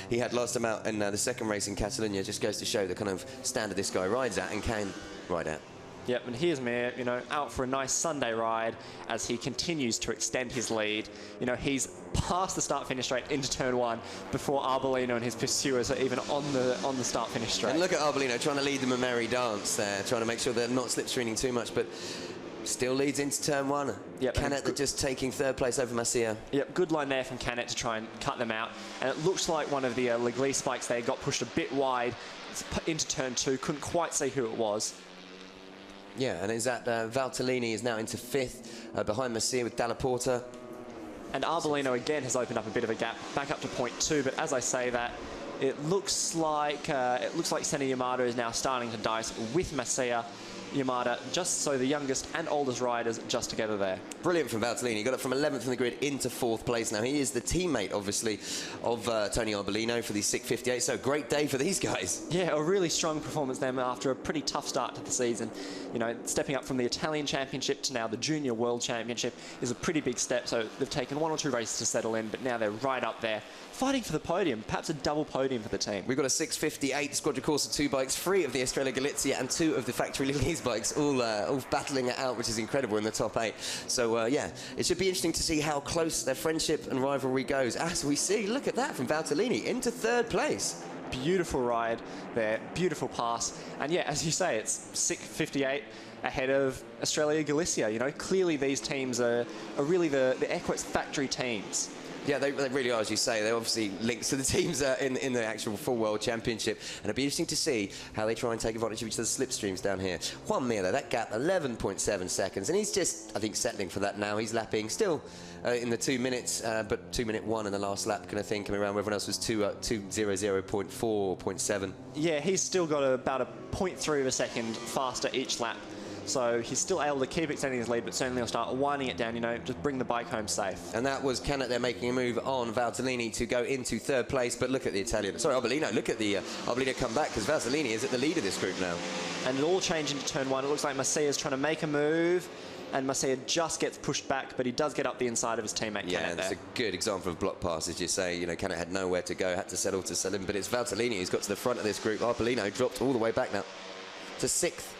he had last time out in the second race in Catalunya. Just goes to show the kind of standard this guy rides at and can ride at. Yep, and here's Mir, you know, out for a nice Sunday ride as he continues to extend his lead. You know, he's past the start-finish straight into turn 1 before Arbolino and his pursuers are even on the start-finish straight. And look at Arbolino trying to lead them a merry dance there, trying to make sure they're not slipstreaming too much, but still leads into turn 1. Yep, Canet just taking 3rd place over Masia. Yep, good line there from Canet to try and cut them out. And it looks like one of the Leglise spikes there got pushed a bit wide into turn 2. Couldn't quite see who it was. Yeah, and is that Valtellini is now into 5th, behind Masia with Dalla Porta. And Arbolino again has opened up a bit of a gap, back up to 0.2. But as I say that, it looks like Senna Yamada is now starting to dice with Masia Yamada, just so the youngest and oldest riders just together there. Brilliant from Valtellini. He got it from 11th in the grid into 4th place. Now, he is the teammate, obviously, of Tony Arbolino for the 658, so great day for these guys. Yeah, a really strong performance then after a pretty tough start to the season. You know, stepping up from the Italian Championship to now the Junior World Championship is a pretty big step, so they've taken 1 or 2 races to settle in, but now they're right up there, fighting for the podium, perhaps a double podium for the team. We've got a 658 Squadra Corsa 2 bikes, 3 of the Estrella Galizia and 2 of the Factory Lease bikes, all battling it out, which is incredible in the top 8. So, yeah, it should be interesting to see how close their friendship and rivalry goes. As we see, look at that from Valtellini into 3rd place. Beautiful ride there, beautiful pass. And yeah, as you say, it's 658 ahead of Australia Galicia. You know, clearly these teams are really the Equex factory teams. Yeah, they really are, as you say. They're obviously linked to the teams in the actual full World Championship. And it'll be interesting to see how they try and take advantage of each other's slipstreams down here. Juan Mir, though, that gap, 11.7 seconds. And he's just, I think, settling for that now. He's lapping still in the 2 minutes, but 2-minute 1 in the last lap, kind of thing, coming around. Everyone else was 2:00.4, 0.7. Yeah, he's still got about a 0.3 of a second faster each lap. So he's still able to keep extending his lead, but certainly he'll start winding it down, you know, just bring the bike home safe. And that was Canet there making a move on Valtellini to go into 3rd place, but look at the Italian. Sorry, Arbolino, look at the Arbolino come back, because Valtellini is at the lead of this group now. And it all changed into turn 1. It looks like Masia's trying to make a move, and Masia just gets pushed back, but he does get up the inside of his teammate Canet. Yeah, that's a good example of block pass, as you say. You know, Canet had nowhere to go, had to settle to sell him, but it's Valtellini who's got to the front of this group. Arbolino dropped all the way back now to 6th.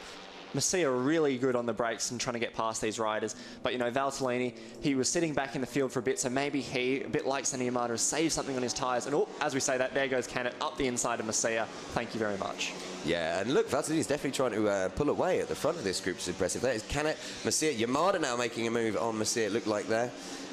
Masia really good on the brakes and trying to get past these riders. But, you know, Valtellini, he was sitting back in the field for a bit, so maybe he, a bit like Senna Yamada, has saved something on his tyres. And, oh, as we say that, there goes Canet up the inside of Masia. Thank you very much. Yeah, and look, Valtellini's definitely trying to pull away at the front of this group, which is impressive. That is Canet, Masia, Yamada now making a move on Masia, it looked like there.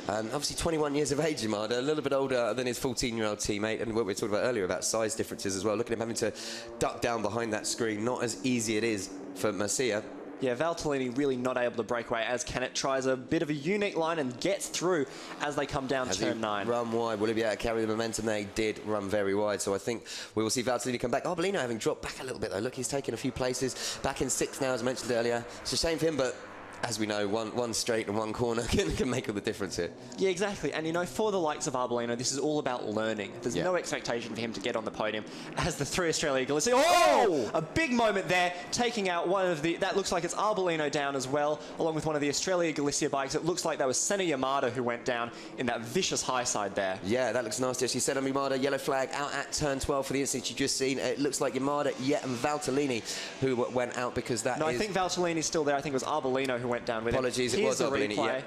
And obviously 21 years of age, Yamada, a little bit older than his 14-year-old teammate. And what we were talking about earlier about size differences as well. Look at him having to duck down behind that screen. Not as easy it is for Masia. Yeah, Valtellini really not able to break away as Canet tries a bit of a unique line and gets through as they come down turn 9. Run wide. Will he be able to carry the momentum there? He did run very wide. So I think we will see Valtellini come back. Arbolino having dropped back a little bit though. Look, he's taken a few places. Back in 6th now, as I mentioned earlier. It's a shame for him, but as we know, one straight and one corner can make all the difference here. Yeah, exactly. And, you know, for the likes of Arbolino, this is all about learning. There's no expectation for him to get on the podium as the 3 Australia Galicia. Oh! A big moment there, taking out one of the... That looks like it's Arbolino down as well, along with one of the Australia Galicia bikes. It looks like that was Senna Yamada who went down in that vicious high side there. Yeah, that looks nasty. As you said, Yamada, yellow flag out at turn 12 for the instance you just seen. It looks like Yamada, and Valtellini who went out because that No, I think Valtellini's still there. I think it was Arbolino who went down with Apologies, it. it was Arbolino, replay. yeah.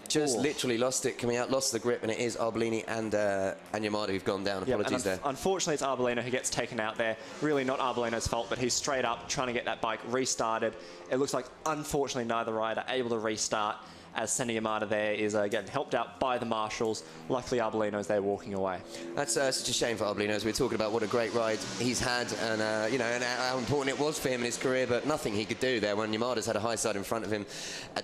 Just literally lost it coming out, lost the grip, and it is Arbolini and Yamada who've gone down. Apologies there. Unfortunately, it's Arbolino who gets taken out there. Really not Arbolino's fault, but he's straight up trying to get that bike restarted. It looks like, unfortunately, neither rider able to restart, as Senna Yamada there is getting helped out by the marshals. Luckily, Arbolino's there walking away. That's such a shame for Arbolino, as we were talking about what a great ride he's had, and you know, and how important it was for him in his career, but nothing he could do there when Yamada's had a high side in front of him.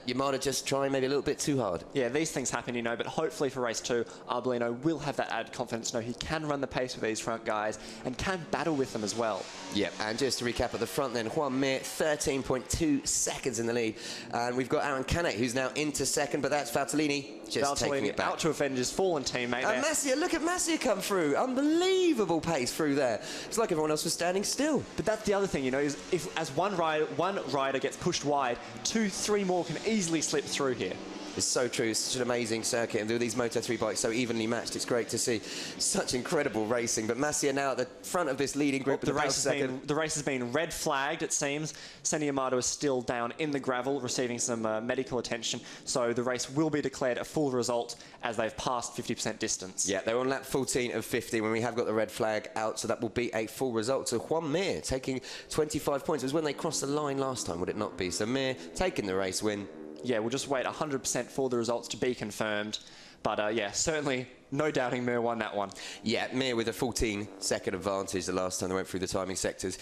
Yamada just trying maybe a little bit too hard. Yeah, these things happen, you know, but hopefully for race 2, Arbolino will have that added confidence. You know, he can run the pace with these front guys and can battle with them as well. Yeah, and just to recap at the front then, Juan Mir, 13.2 seconds in the lead. And we've got Aaron Canet, who's now into 2nd, but that's Valtellini just taking it back. Out to avenge his fallen teammate there. And Masia, look at Masia come through. Unbelievable pace through there. It's like everyone else was standing still. But that's the other thing, you know, is if as one rider gets pushed wide, 2-3 more can easily slip through here. It's so true. It's such an amazing circuit, and with these Moto3 bikes so evenly matched, it's great to see such incredible racing. But Masia now at the front of this leading group. The race has been red flagged, it seems. Senna Yamada is still down in the gravel, receiving some medical attention. So the race will be declared a full result as they've passed 50% distance. Yeah, they're on lap 14 of 50 when we have got the red flag out, so that will be a full result. So Juan Mir taking 25 points. It was when they crossed the line last time, would it not be? So Mir taking the race win. Yeah, we'll just wait 100% for the results to be confirmed. But yeah, certainly no doubting Mir won that one. Yeah, Mir with a 14-second advantage the last time they went through the timing sectors.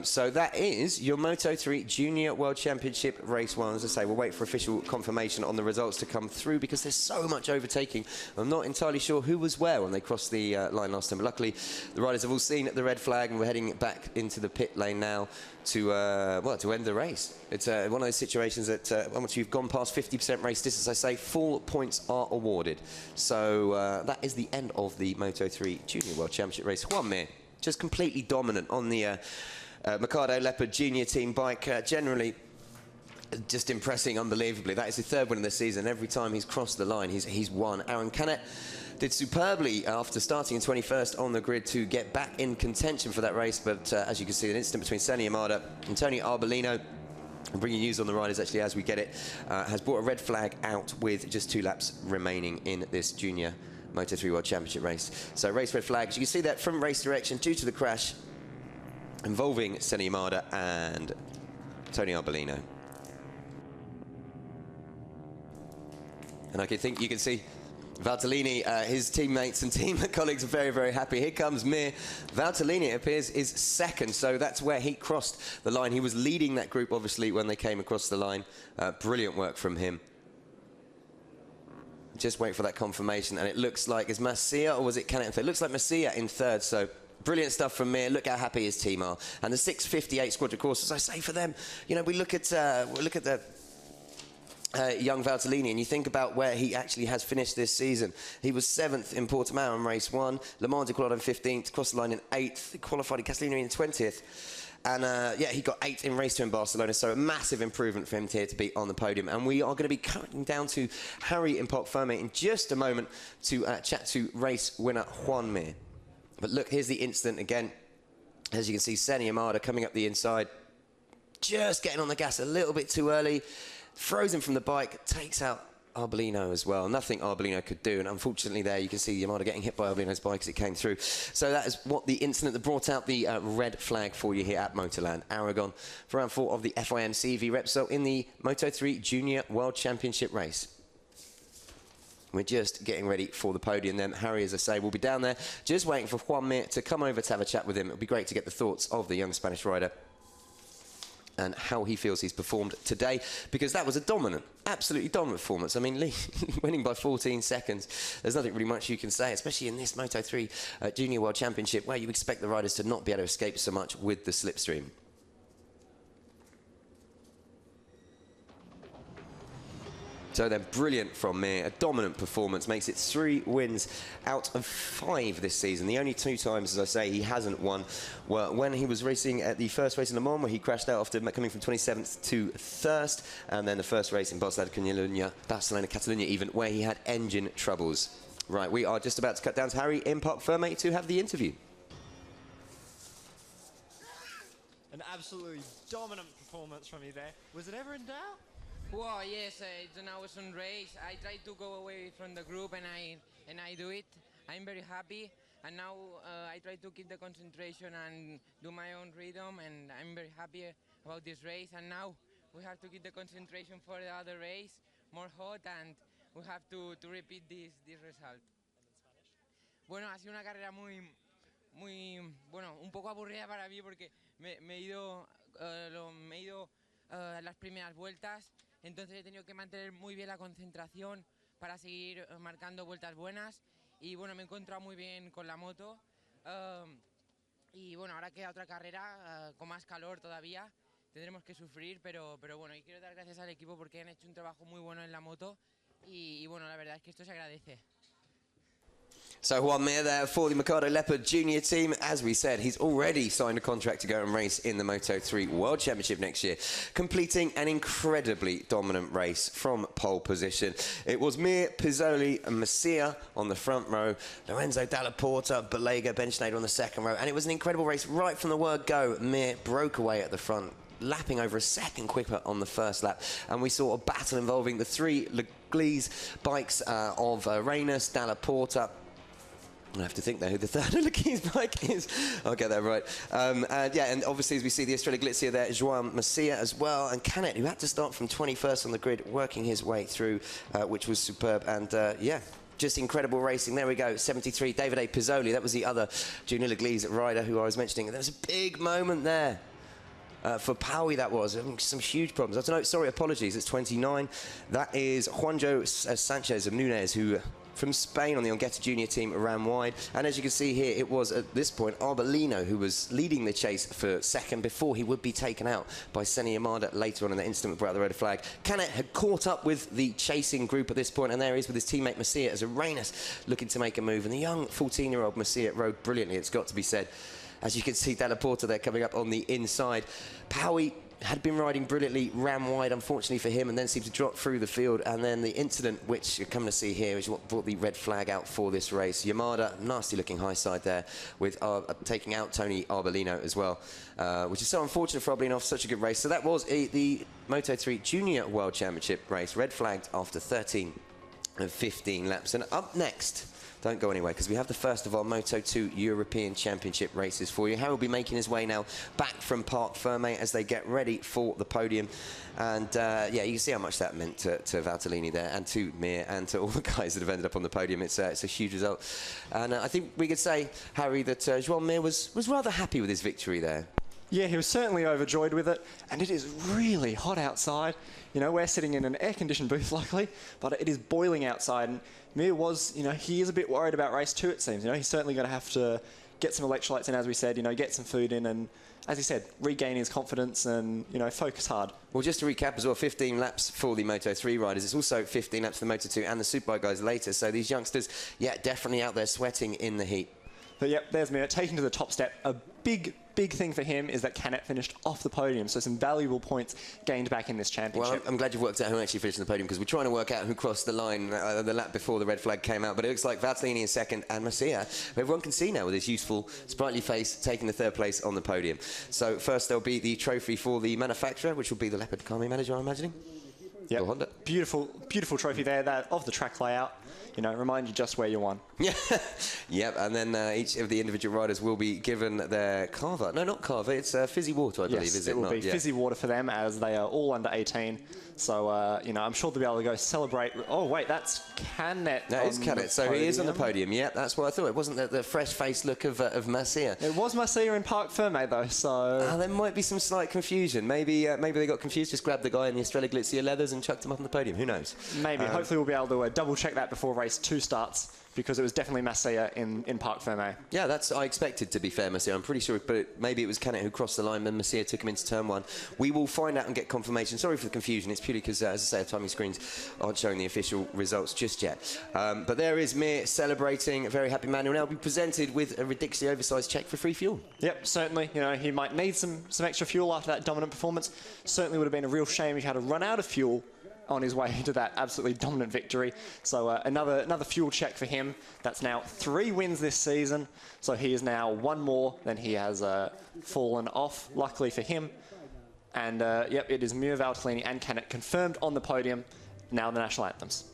So that is your Moto3 Junior World Championship Race 1. As I say, we'll wait for official confirmation on the results to come through because there's so much overtaking. I'm not entirely sure who was where when they crossed the line last time, but luckily the riders have all seen the red flag and we're heading back into the pit lane now to end the race. It's one of those situations that once you've gone past 50% race distance, I say, full points are awarded. So that is the end of the Moto3 Junior World Championship race. Juan Mir, just completely dominant on the Mikado Leopard Junior team bike. Generally, just impressing unbelievably. That is the third win of the season. Every time he's crossed the line, he's won. Aaron Canet did superbly after starting in 21st on the grid to get back in contention for that race, but as you can see, an incident between Senna Yamada and Tony Arbolino, bringing news on the riders actually as we get it, has brought a red flag out with just 2 laps remaining in this junior Moto3 World Championship race. So race red flags, you can see that from race direction due to the crash involving Senna Yamada and Tony Arbolino. And I can think you can see Valtellini, his teammates and team colleagues are very, very happy. Here comes Mir. Valtellini, it appears, is second, so that's where he crossed the line. He was leading that group, obviously, when they came across the line. Brilliant work from him. Just wait for that confirmation, and it looks like, is Masia, or was it Canet? It looks like Masia in third, so brilliant stuff from Mir. Look how happy his team are. And the 658 squadron course, as I say, for them, you know, we look at the young Valtellini, and you think about where he actually has finished this season. He was 7th in Portimao in race 1, Le Mans he qualified in 15th, crossed the line in 8th, he qualified in Castellini in 20th, and yeah, he got 8th in race 2 in Barcelona, so a massive improvement for him here to be on the podium. And we are going to be cutting down to Harry in Parc Fermé in just a moment to chat to race winner Juan Mir. But look, here's the incident again. As you can see, Senna Yamada coming up the inside, just getting on the gas a little bit too early. Throws him from the bike, takes out Arbolino as well. Nothing Arbolino could do, and unfortunately there you can see Yamada getting hit by Arbolino's bike as it came through. So that is what the incident that brought out the red flag for you here at MotorLand Aragón for round 4 of the FIM CEV Repsol in the Moto3 Junior World Championship race. We're just getting ready for the podium then. Harry, as I say, will be down there just waiting for Juan Mir to come over to have a chat with him. It'll be great to get the thoughts of the young Spanish rider and how he feels he's performed today, because that was a dominant, absolutely dominant performance. I mean, winning by 14 seconds, there's nothing really much you can say, especially in this Moto3 Junior World Championship, where you expect the riders to not be able to escape so much with the slipstream. So then, brilliant from Mir, a dominant performance, makes it 3 wins out of 5 this season. The only 2 times, as I say, he hasn't won were when he was racing at the first race in Le Mans, where he crashed out after coming from 27th to 1st, and then the first race in Barcelona, Catalunya even, where he had engine troubles. Right, we are just about to cut down to Harry in Parc Fermé to have the interview. An absolutely dominant performance from you there. Was it ever in doubt? Well, yes, it's an awesome race. I tried to go away from the group and I do it. I'm very happy, and now I try to keep the concentration and do my own rhythm, and I'm very happy about this race. And now we have to keep the concentration for the other race, more hot, and we have to repeat this result. Bueno, ha sido una carrera muy, bueno, un poco aburrida para mí porque me he ido las primeras vueltas. Entonces he tenido que mantener muy bien la concentración para seguir marcando vueltas buenas, y bueno, me he encontrado muy bien con la moto, y bueno, ahora queda otra carrera con más calor todavía, tendremos que sufrir, pero bueno, y quiero dar gracias al equipo porque han hecho un trabajo muy bueno en la moto, y bueno, la verdad es que esto se agradece. So Juan Mir there for the Mikado Leopard Junior team. As we said, he's already signed a contract to go and race in the Moto3 World Championship next year, completing an incredibly dominant race from pole position. It was Mir, Pizzoli and Masia on the front row, Lorenzo Dalla Porta, Balega, Ben Schneider on the second row, and it was an incredible race right from the word go. Mir broke away at the front, lapping over a second quicker on the first lap, and we saw a battle involving the 3 Leglise bikes of Reynolds, Dalla Porta. I have to think there who the third Leglise bike is. I'll get that right. Yeah, and obviously as we see the Estrella Galizia there, Joan Masia as well, and Canet, who had to start from 21st on the grid, working his way through, which was superb. And yeah, Just incredible racing. There we go, 73, David A. Pizzoli. That was the other Junior Leglise rider who I was mentioning. There was a big moment there. For Paui, that was. Some huge problems. I don't know, sorry, apologies, it's 29. That is Juanjo Sanchez of Nunez, who from Spain on the Ongueta Junior team ran wide. And as you can see here, it was at this point Arbolino who was leading the chase for second before he would be taken out by Senna Yamada later on in the incident brought out the red flag. Canet had caught up with the chasing group at this point, and there he is with his teammate Masia as Arenas looking to make a move. And the young 14-year-old Masia rode brilliantly, it's got to be said. As you can see, Della Porta there coming up on the inside. Paui had been riding brilliantly, ran wide, unfortunately for him, and then seemed to drop through the field. And then the incident, which you're coming to see here, is what brought the red flag out for this race. Yamada, nasty-looking high side there, with taking out Tony Arbolino as well, which is so unfortunate for Arbolino after such a good race. So that was the Moto3 Junior World Championship race, red flagged after 13 and 15 laps. And up next, don't go anywhere, because we have the first of our Moto2 European Championship races for you. Harry will be making his way now back from Parc Fermé as they get ready for the podium. And yeah, you can see how much that meant to Valtellini there, and to Mir, and to all the guys that have ended up on the podium. It's a huge result. And I think we could say, Harry, that Joan Mir was rather happy with his victory there. Yeah, he was certainly overjoyed with it, and it is really hot outside. You know, we're sitting in an air-conditioned booth, luckily, but it is boiling outside. And Mir was, you know, he is a bit worried about race 2, it seems. You know, he's certainly going to have to get some electrolytes in, as we said, you know, get some food in, and, as he said, regain his confidence and, you know, focus hard. Well, just to recap as well, 15 laps for the Moto3 riders. It's also 15 laps for the Moto2 and the Superbike guys later. So these youngsters, yeah, definitely out there sweating in the heat. But, yep, there's Mir taking to the top step. A big thing for him is that Canet finished off the podium, so some valuable points gained back in this championship. Well, I'm glad you've worked out who actually finished on the podium, because we're trying to work out who crossed the line the lap before the red flag came out. But it looks like Valtellini in second, and Masia, who everyone can see now with his youthful, sprightly face, taking the third place on the podium. So first there'll be the trophy for the manufacturer, which will be the Leopard Kami manager, I'm imagining. Yeah, beautiful trophy there, that of the track layout. You know, remind you just where you won. Yeah, yep. And then each of the individual riders will be given their carver. No, not carver. It's fizzy water, I believe. Is it? It will be fizzy water for them, as they are all under 18. So you know, I'm sure they'll be able to go celebrate. Oh wait, that's Canet. That is Canet. So he is on the podium. Yeah, that's what I thought. It wasn't the fresh-faced look of Masia. It was Masia in Parc Fermé though. So there might be some slight confusion. Maybe they got confused. Just grabbed the guy in the Estrella Galizia leathers and chucked him up on the podium. Who knows? Maybe. Hopefully we'll be able to double check that before race 2 starts, because it was definitely Masia in Parc Fermé. Yeah, that's I expected, to be fair, Masia. I'm pretty sure, but maybe it was Canet who crossed the line and Masia took him into turn 1. We will find out and get confirmation. Sorry for the confusion. It's purely because, as I say, the timing screens aren't showing the official results just yet. But there is Mir celebrating. A very happy man who will now be presented with a ridiculously oversized cheque for free fuel. Yep, certainly. You know, he might need some extra fuel after that dominant performance. Certainly would have been a real shame if he had to run out of fuel on his way to that absolutely dominant victory. So another fuel check for him. That's now 3 wins this season. So he is now 1 more than he has fallen off, luckily for him. And yep, it is Mir, Valtellini and Canet confirmed on the podium. Now the national anthems.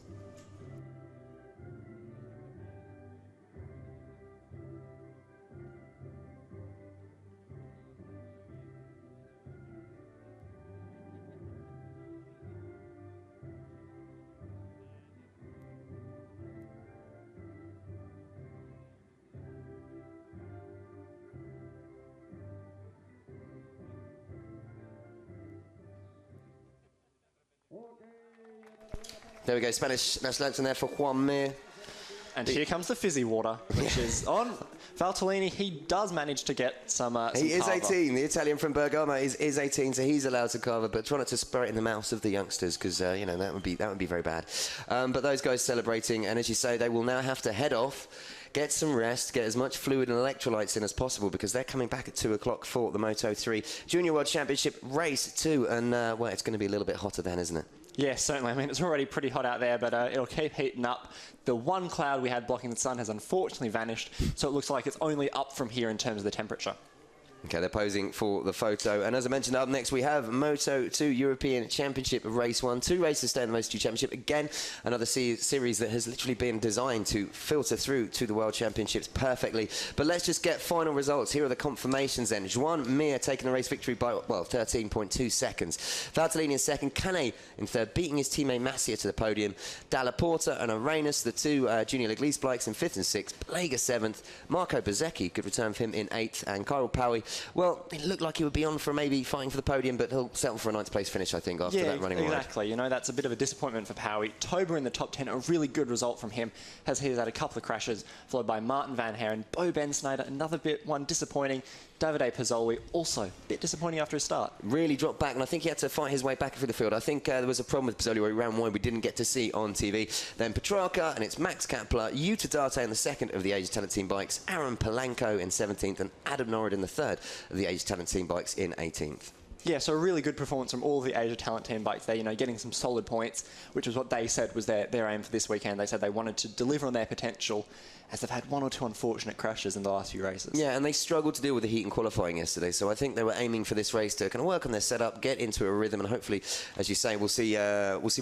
There we go, Spanish national anthem there for Juan Mir. And here comes the fizzy water, which is on Valtellini. He does manage to get some He is carver. 18. The Italian from Bergamo is 18, so he's allowed to carver, but try not to spur it in the mouths of the youngsters, because you know, that would be very bad. But those guys celebrating, and as you say, they will now have to head off, get some rest, get as much fluid and electrolytes in as possible, because they're coming back at 2 o'clock for the Moto3 Junior World Championship Race 2, and well, it's going to be a little bit hotter then, isn't it? Yeah, certainly. I mean, it's already pretty hot out there, but it'll keep heating up. The one cloud we had blocking the sun has unfortunately vanished, so it looks like it's only up from here in terms of the temperature. Okay, they're posing for the photo. And as I mentioned, up next we have Moto2 European Championship Race 1. 2 races stay in the Moto2 Championship. Again, another series that has literally been designed to filter through to the World Championships perfectly. But let's just get final results. Here are the confirmations then. Juan Mir taking the race victory by, well, 13.2 seconds. Valtellini in second. Canet in third, beating his teammate Massia to the podium. Dalla Porta and Arenas, the 2 Junior League bikes, in 5th and 6th. Plaga 7th. Marco Bezzecchi, good return for him, in 8th. And Kyril Powie, well, it looked like he would be on for maybe fighting for the podium, but he'll settle for a 9th place finish, I think, after that running exactly. You know, that's a bit of a disappointment for Powie. Toba in the top 10, a really good result from him, as he's had a couple of crashes, followed by Martin Van Haren. Bo Bensnijder, another one disappointing. Davide Pizzoli, also a bit disappointing after his start. Really dropped back, and I think he had to fight his way back through the field. I think there was a problem with Pizzoli where he ran wide, we didn't get to see on TV. Then Petrarca, and it's Max Kapler, Yuta Date in the 2nd of the Asia Talent Team bikes, Aaron Palenko in 17th, and Adam Norrid in the 3rd of the Asia Talent Team bikes in 18th. Yeah, so a really good performance from all of the Asia Talent Team bikes there, you know, getting some solid points, which is what they said was their aim for this weekend. They said they wanted to deliver on their potential, as they've had 1 or 2 unfortunate crashes in the last few races. Yeah, and they struggled to deal with the heat and qualifying yesterday, so I think they were aiming for this race to kind of work on their setup, get into a rhythm, and hopefully, as you say, we'll see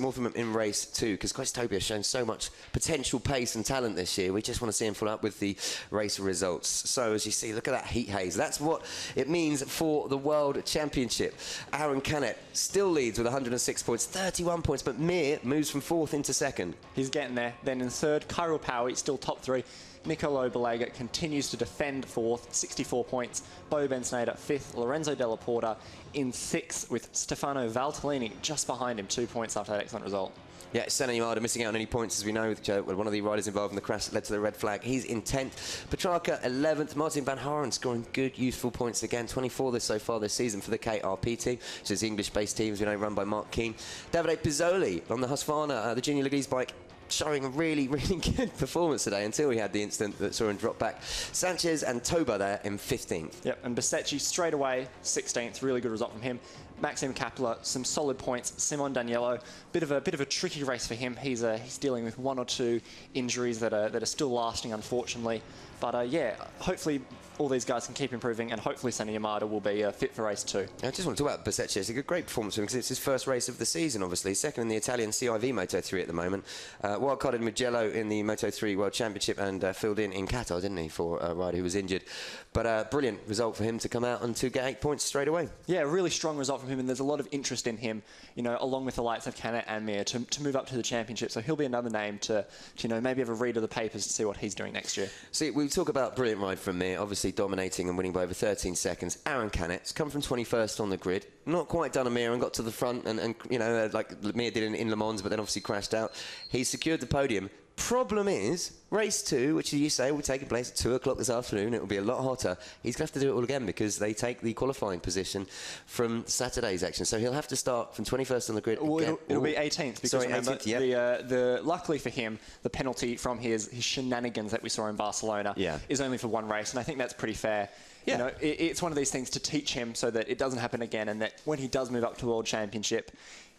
more from him in race 2, because Koistopia has shown so much potential pace and talent this year. We just want to see him follow up with the race results. So, as you see, look at that heat haze. That's what it means for the World Championship. Aaron Canet still leads with 106 points, 31 points, but Mir moves from 4th into 2nd. He's getting there. Then in 3rd, Kyril Powie, still top 3. Nicolo Balega continues to defend 4th, 64 points. Bo Bensnijder 5th. Lorenzo Della Porta in 6th, with Stefano Valtellini just behind him, 2 points after that excellent result. Yeah, Senna Yamada missing out on any points, as we know, with one of the riders involved in the crash that led to the red flag. He's in 10th. Petrarca 11th. Martin Van Haren scoring good, useful points again. 24 so far this season for the KRP team, which is the English-based team, as we know, run by Mark Keane. Davide Pizzoli on the Husqvarna, the Junior Leagues bike, showing a really, really good performance today until he had the incident that saw him drop back. Sanchez and Toba there in 15th. Yep, and Bezzecchi straight away 16th. Really good result from him. Maxim Kapler, some solid points. Simon Daniello, bit of a tricky race for him. He's dealing with 1 or 2 injuries that are still lasting, unfortunately. But yeah, hopefully all these guys can keep improving, and hopefully Senna Yamada will be fit for race 2. I just want to talk about Bezzecchi. It's a great performance for him because it's his first race of the season, obviously. 2nd in the Italian CIV Moto3 at the moment. Wildcarded in Mugello in the Moto3 World Championship, and filled in Qatar, didn't he, for a rider who was injured. But brilliant result for him to come out and to get 8 points straight away. Yeah, really strong result from him, and there's a lot of interest in him, you know, along with the likes of Canet and Mir to move up to the championship. So he'll be another name to you know, maybe have a read of the papers to see what he's doing next year. See, we talk about brilliant ride from Mir, obviously dominating and winning by over 13 seconds. Aaron Canet's come from 21st on the grid, not quite done a Mir and got to the front, and you know, like Mir did in Le Mans, but then obviously crashed out. He's secured the podium. Problem is, race 2, which you say will take place at 2 o'clock this afternoon, it will be a lot hotter. He's going to have to do it all again because they take the qualifying position from Saturday's action. So he'll have to start from 21st on the grid. Well, it'll be 18th. Because remember, 18th, yep. Luckily for him, the penalty from his shenanigans that we saw in Barcelona is only for 1 race, and I think that's pretty fair. Yeah. You know, it's one of these things to teach him so that it doesn't happen again, and that when he does move up to the World Championship,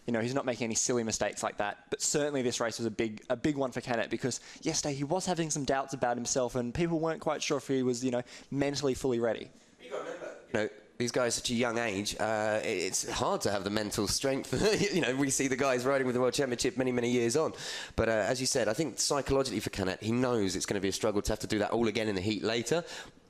you know, he's not making any silly mistakes like that. But certainly this race was a big one for Canet, because yesterday he was having some doubts about himself, and people weren't quite sure if he was, you know, mentally fully ready. You got to remember, you know, these guys at such a young age, it's hard to have the mental strength. You know, we see the guys riding with the World Championship many years on. But as you said, I think psychologically for Canet, he knows it's going to be a struggle to have to do that all again in the heat later.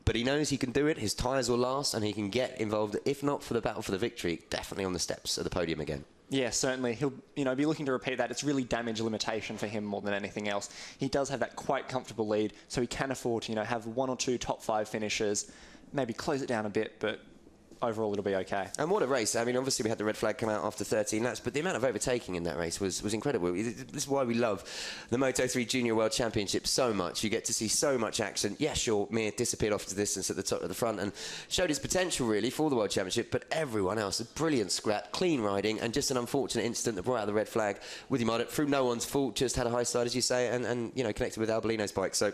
But he knows he can do it, his tyres will last, and he can get involved, if not for the battle for the victory, definitely on the steps of the podium again. Yeah, certainly. He'll, you know, be looking to repeat that. It's really damage limitation for him more than anything else. He does have that quite comfortable lead, so he can afford to, you know, have 1 or 2 top 5 finishes, maybe close it down a bit, but overall it'll be okay. And what a race. I mean, obviously we had the red flag come out after 13 laps, but the amount of overtaking in that race was incredible. This is why we love the Moto3 Junior World Championship so much. You get to see so much action. Yeah, sure, Mir disappeared off to the distance at the top of the front and showed his potential really for the World Championship, but everyone else, a brilliant scrap, clean riding, and just an unfortunate incident that brought out the red flag with Yamada through no one's fault, just had a high side, as you say, and you know, connected with Albolino's bike. So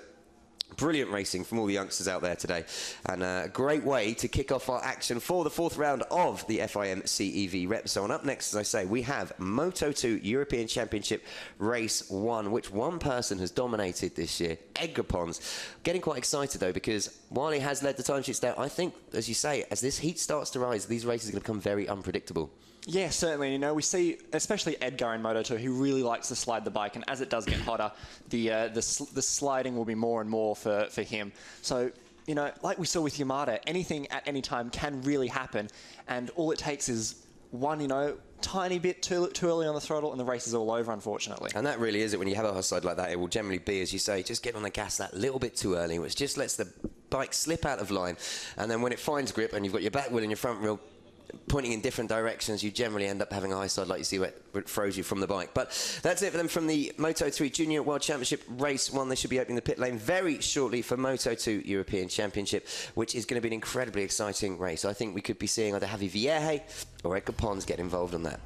Brilliant racing from all the youngsters out there today, and a great way to kick off our action for the 4th round of the FIM CEV Repsol. And up next, as I say, we have Moto2 European Championship Race 1, which one person has dominated this year, Edgar Pons. Getting quite excited though, because while he has led the timesheets down, I think, as you say, as this heat starts to rise, these races are going to become very unpredictable. Yeah, certainly. You know, we see, especially Edgar in Moto2, he really likes to slide the bike, and as it does get hotter, the sliding will be more and more for him. So, you know, like we saw with Yamada, anything at any time can really happen, and all it takes is one, you know, tiny bit too early on the throttle, and the race is all over, unfortunately. And that really is it. When you have a high side like that, it will generally be, as you say, just get on the gas that little bit too early, which just lets the bike slip out of line. And then when it finds grip and you've got your back wheel and your front wheel pointing in different directions, you generally end up having a high side like you see where it throws you from the bike. But that's it for them from the Moto3 Junior World Championship Race 1. They should be opening the pit lane very shortly for Moto2 European Championship, which is going to be an incredibly exciting race. I think we could be seeing either Javi Vierge or Edgar Pons get involved on that.